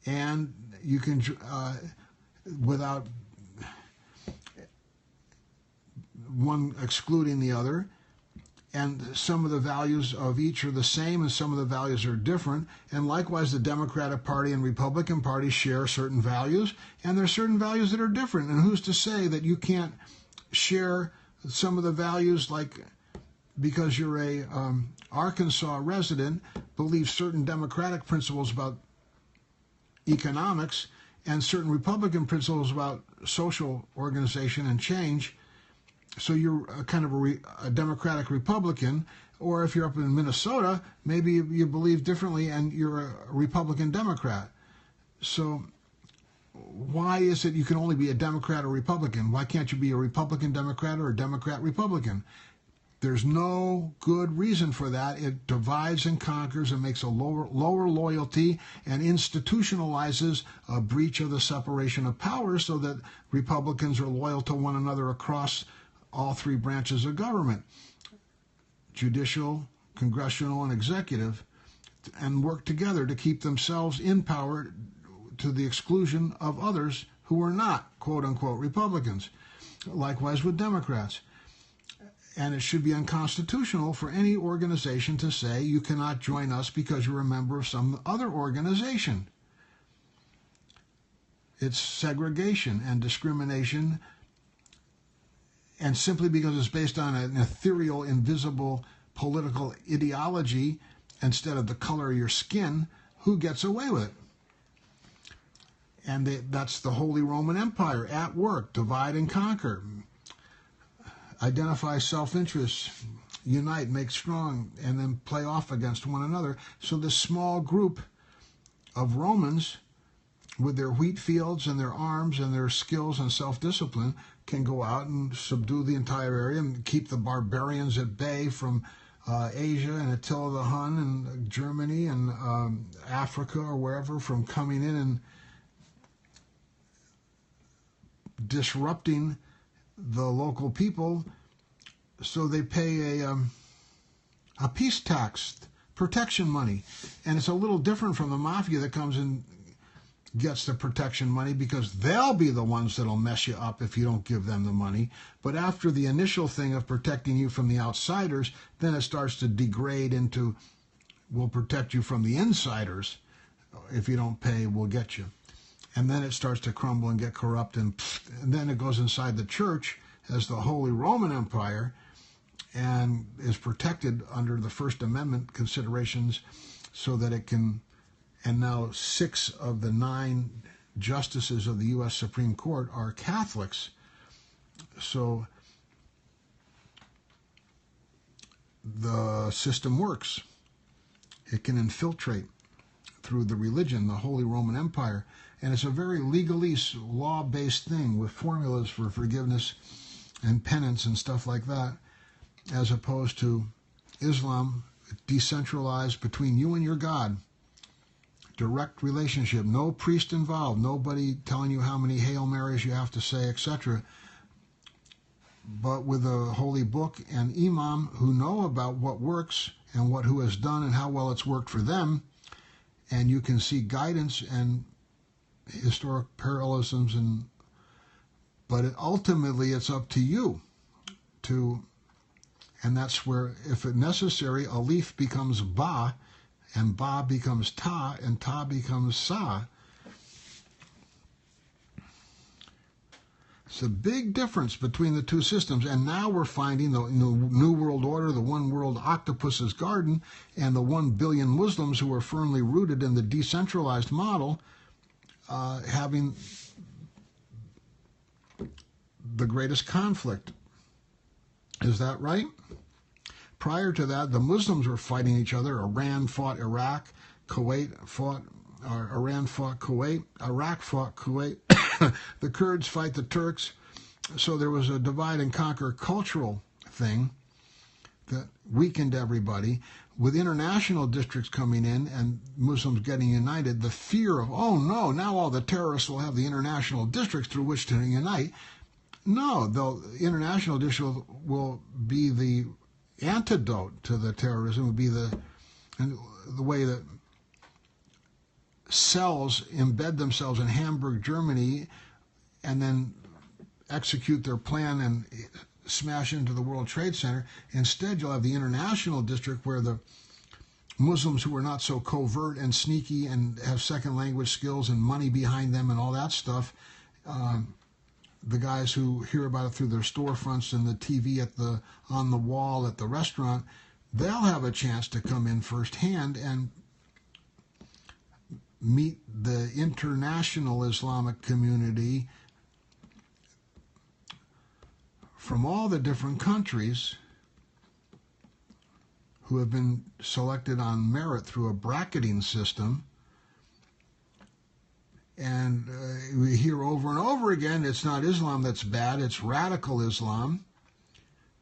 and you can, without one excluding the other, and some of the values of each are the same and some of the values are different, and likewise the Democratic Party and Republican Party share certain values, and there are certain values that are different, and who's to say that you can't share some of the values, like because you're a Arkansas resident, believe certain Democratic principles about economics and certain Republican principles about social organization and change. So you're kind of a Democratic Republican, or if you're up in Minnesota, maybe you believe differently and you're a Republican Democrat. So why is it you can only be a Democrat or Republican? Why can't you be a Republican Democrat or a Democrat Republican? There's no good reason for that. It divides and conquers and makes a lower loyalty and institutionalizes a breach of the separation of powers so that Republicans are loyal to one another across all three branches of government, judicial, congressional, and executive, and work together to keep themselves in power to the exclusion of others who are not, quote-unquote, Republicans. Likewise with Democrats. And it should be unconstitutional for any organization to say you cannot join us because you're a member of some other organization. It's segregation and discrimination, and simply because it's based on an ethereal, invisible political ideology instead of the color of your skin, who gets away with it? And that's the Holy Roman Empire at work. Divide and conquer. Identify self-interest. Unite, make strong, and then play off against one another. So this small group of Romans, with their wheat fields and their arms and their skills and self-discipline, can go out and subdue the entire area and keep the barbarians at bay from Asia and Attila the Hun and Germany and Africa or wherever from coming in and disrupting the local people. So they pay a peace tax, protection money. And it's a little different from the mafia that comes and gets the protection money, because they'll be the ones that'll mess you up if you don't give them the money. But after the initial thing of protecting you from the outsiders, then it starts to degrade into, we'll protect you from the insiders. If you don't pay, we'll get you. And then it starts to crumble and get corrupt, and then it goes inside the church as the Holy Roman Empire and is protected under the First Amendment considerations so that it can. And now 6 of the 9 justices of the U.S. Supreme Court are Catholics. So the system works. It can infiltrate through the religion, the Holy Roman Empire. And it's a very legalese, law-based thing with formulas for forgiveness and penance and stuff like that, as opposed to Islam, decentralized between you and your God. Direct relationship, no priest involved, nobody telling you how many Hail Marys you have to say, etc. But with a holy book and imam who know about what works and who has done and how well it's worked for them, and you can see guidance and historic parallelisms, but ultimately it's up to you to, and that's where, if it's necessary, alif becomes ba, and ba becomes ta, and ta becomes sa. It's a big difference between the two systems, and now we're finding the New World Order, the one world octopus's garden, and the 1 billion Muslims who are firmly rooted in the decentralized model having the greatest conflict. Is that right? Prior to that, the Muslims were fighting each other. Iran fought Iraq, Iran fought Kuwait, Iraq fought Kuwait. The Kurds fight the Turks. So there was a divide and conquer cultural thing that weakened everybody. With international districts coming in and Muslims getting united, the fear of, oh no, now all the terrorists will have the international districts through which to unite. No, the international district will be the antidote to the terrorism, would be the way that cells embed themselves in Hamburg, Germany, and then execute their plan and smash into the World Trade Center. Instead, you'll have the international district where the Muslims who are not so covert and sneaky and have second language skills and money behind them and all that stuff, the guys who hear about it through their storefronts and the TV on the wall at the restaurant, they'll have a chance to come in firsthand and meet the international Islamic community from all the different countries who have been selected on merit through a bracketing system. And we hear over and over again, it's not Islam that's bad, it's radical Islam.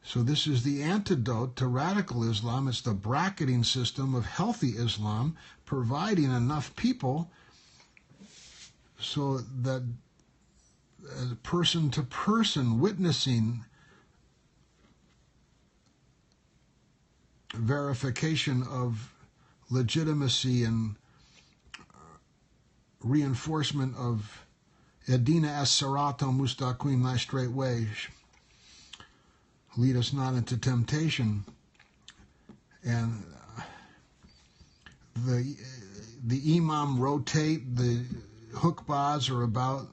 So this is the antidote to radical Islam. It's the bracketing system of healthy Islam, providing enough people so that person to person witnessing verification of legitimacy and reinforcement of Edina as-Sirata Mustaqim, thy straight way, lead us not into temptation. And the imam rotate, the hukbahs are about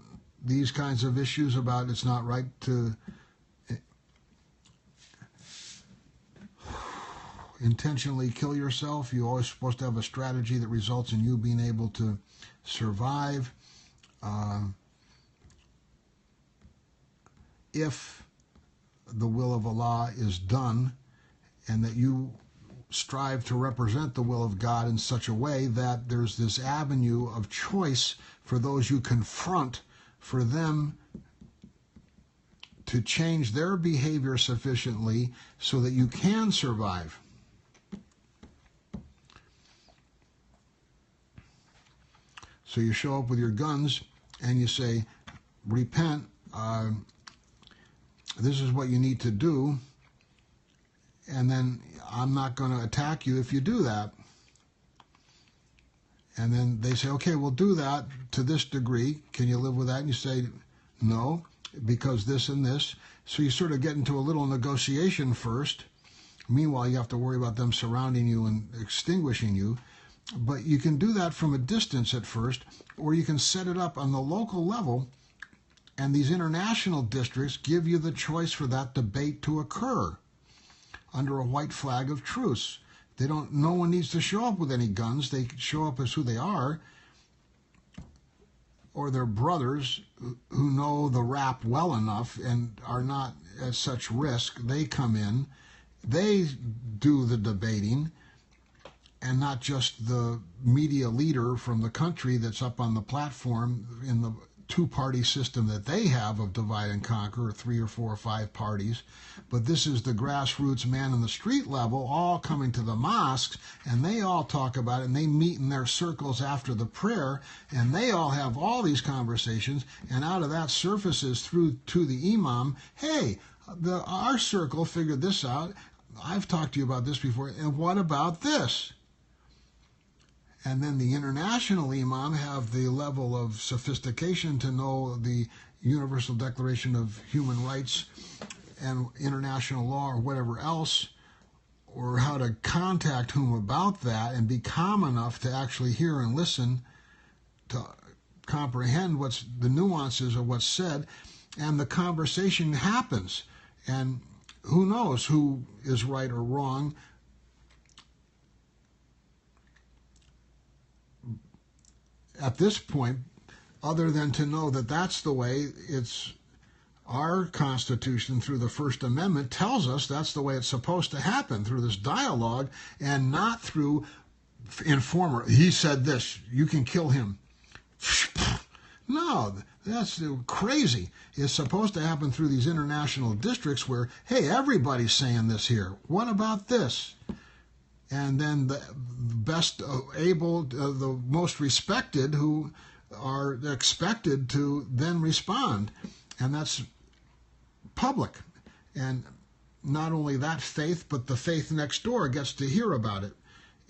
these kinds of issues, about it's not right to intentionally kill yourself. You're always supposed to have a strategy that results in you being able to survive. If the will of Allah is done, and that you strive to represent the will of God in such a way that there's this avenue of choice for those you confront, for them to change their behavior sufficiently so that you can survive. So you show up with your guns and you say, repent, this is what you need to do, and then I'm not going to attack you if you do that. And then they say, okay, we'll do that to this degree. Can you live with that? And you say, no, because this and this. So you sort of get into a little negotiation first. Meanwhile, you have to worry about them surrounding you and extinguishing you. But you can do that from a distance at first, or you can set it up on the local level, and these international districts give you the choice for that debate to occur under a white flag of truce. No one needs to show up with any guns. They show up as who they are, or their brothers who know the rap well enough and are not at such risk. They come in, they do the debating, and not just the media leader from the country that's up on the platform in the two-party system that they have of divide and conquer, 3 or 4 or 5 parties. But this is the grassroots man in the street level all coming to the mosques, and they all talk about it, and they meet in their circles after the prayer, and they all have all these conversations, and out of that surfaces through to the imam, hey, our circle figured this out. I've talked to you about this before, and what about this? And then the international imam have the level of sophistication to know the Universal Declaration of Human Rights and international law or whatever else, or how to contact whom about that and be calm enough to actually hear and listen to comprehend what's the nuances of what's said, and the conversation happens. And who knows who is right or wrong. At this point, other than to know that that's the way it's our Constitution through the First Amendment tells us that's the way it's supposed to happen, through this dialogue, and not through informer. He said this, you can kill him. No, that's crazy. It's supposed to happen through these international districts where, hey, everybody's saying this here. What about this? And then the best able, the most respected who are expected to then respond. And that's public. And not only that faith, but the faith next door gets to hear about it.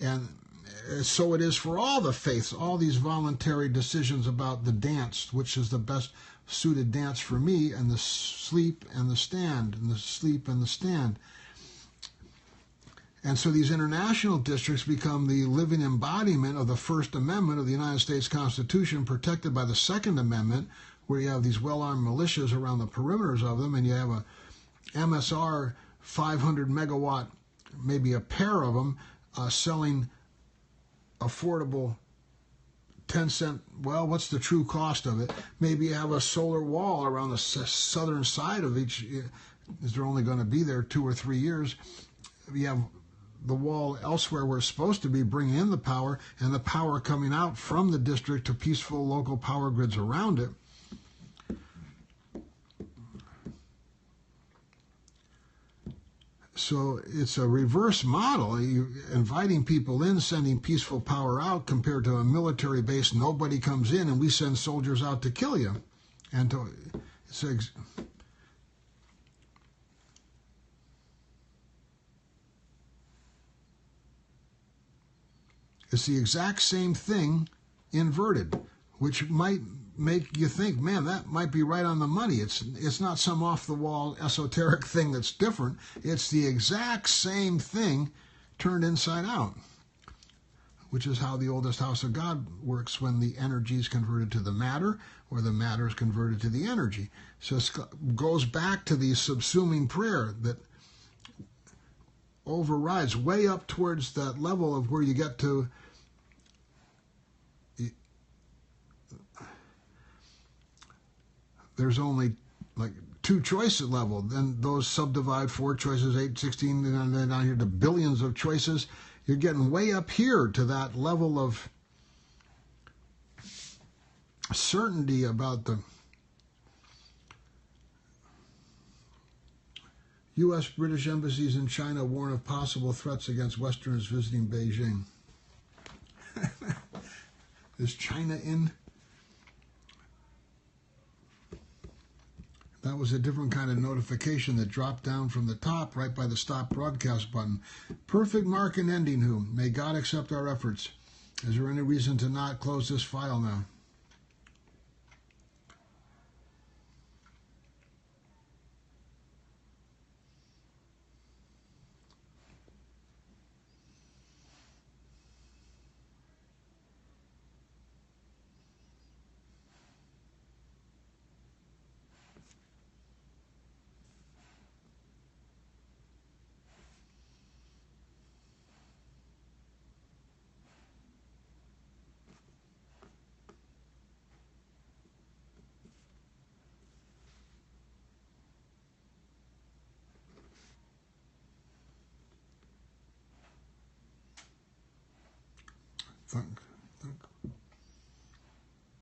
And so it is for all the faiths, all these voluntary decisions about the dance, which is the best suited dance for me, and the sleep and the stand, and the sleep and the stand. And so these international districts become the living embodiment of the First Amendment of the United States Constitution, protected by the Second Amendment, where you have these well-armed militias around the perimeters of them, and you have a MSR 500 megawatt, maybe a pair of them, selling affordable 10-cent, well, what's the true cost of it? Maybe you have a solar wall around the southern side of each, is they're only going to be there 2 or 3 years. You have the wall elsewhere where it's supposed to be bringing in the power, and the power coming out from the district to peaceful local power grids around it. So it's a reverse model. You're inviting people in, sending peaceful power out, compared to a military base. Nobody comes in, and we send soldiers out to kill you. And it's the exact same thing inverted, which might make you think, man, that might be right on the money. It's not some off-the-wall esoteric thing that's different. It's the exact same thing turned inside out, which is how the oldest house of God works when the energy is converted to the matter, or the matter is converted to the energy. So it goes back to the subsuming prayer that overrides way up towards that level of where you get to there's only like 2 choice level. Then those subdivide 4 choices, 8, 16, and then down here to billions of choices. You're getting way up here to that level of certainty about U.S. British embassies in China warn of possible threats against Westerners visiting Beijing. Is China in? That was a different kind of notification that dropped down from the top right by the stop broadcast button. Perfect mark and ending, who? May God accept our efforts. Is there any reason to not close this file now? Thunk, thunk.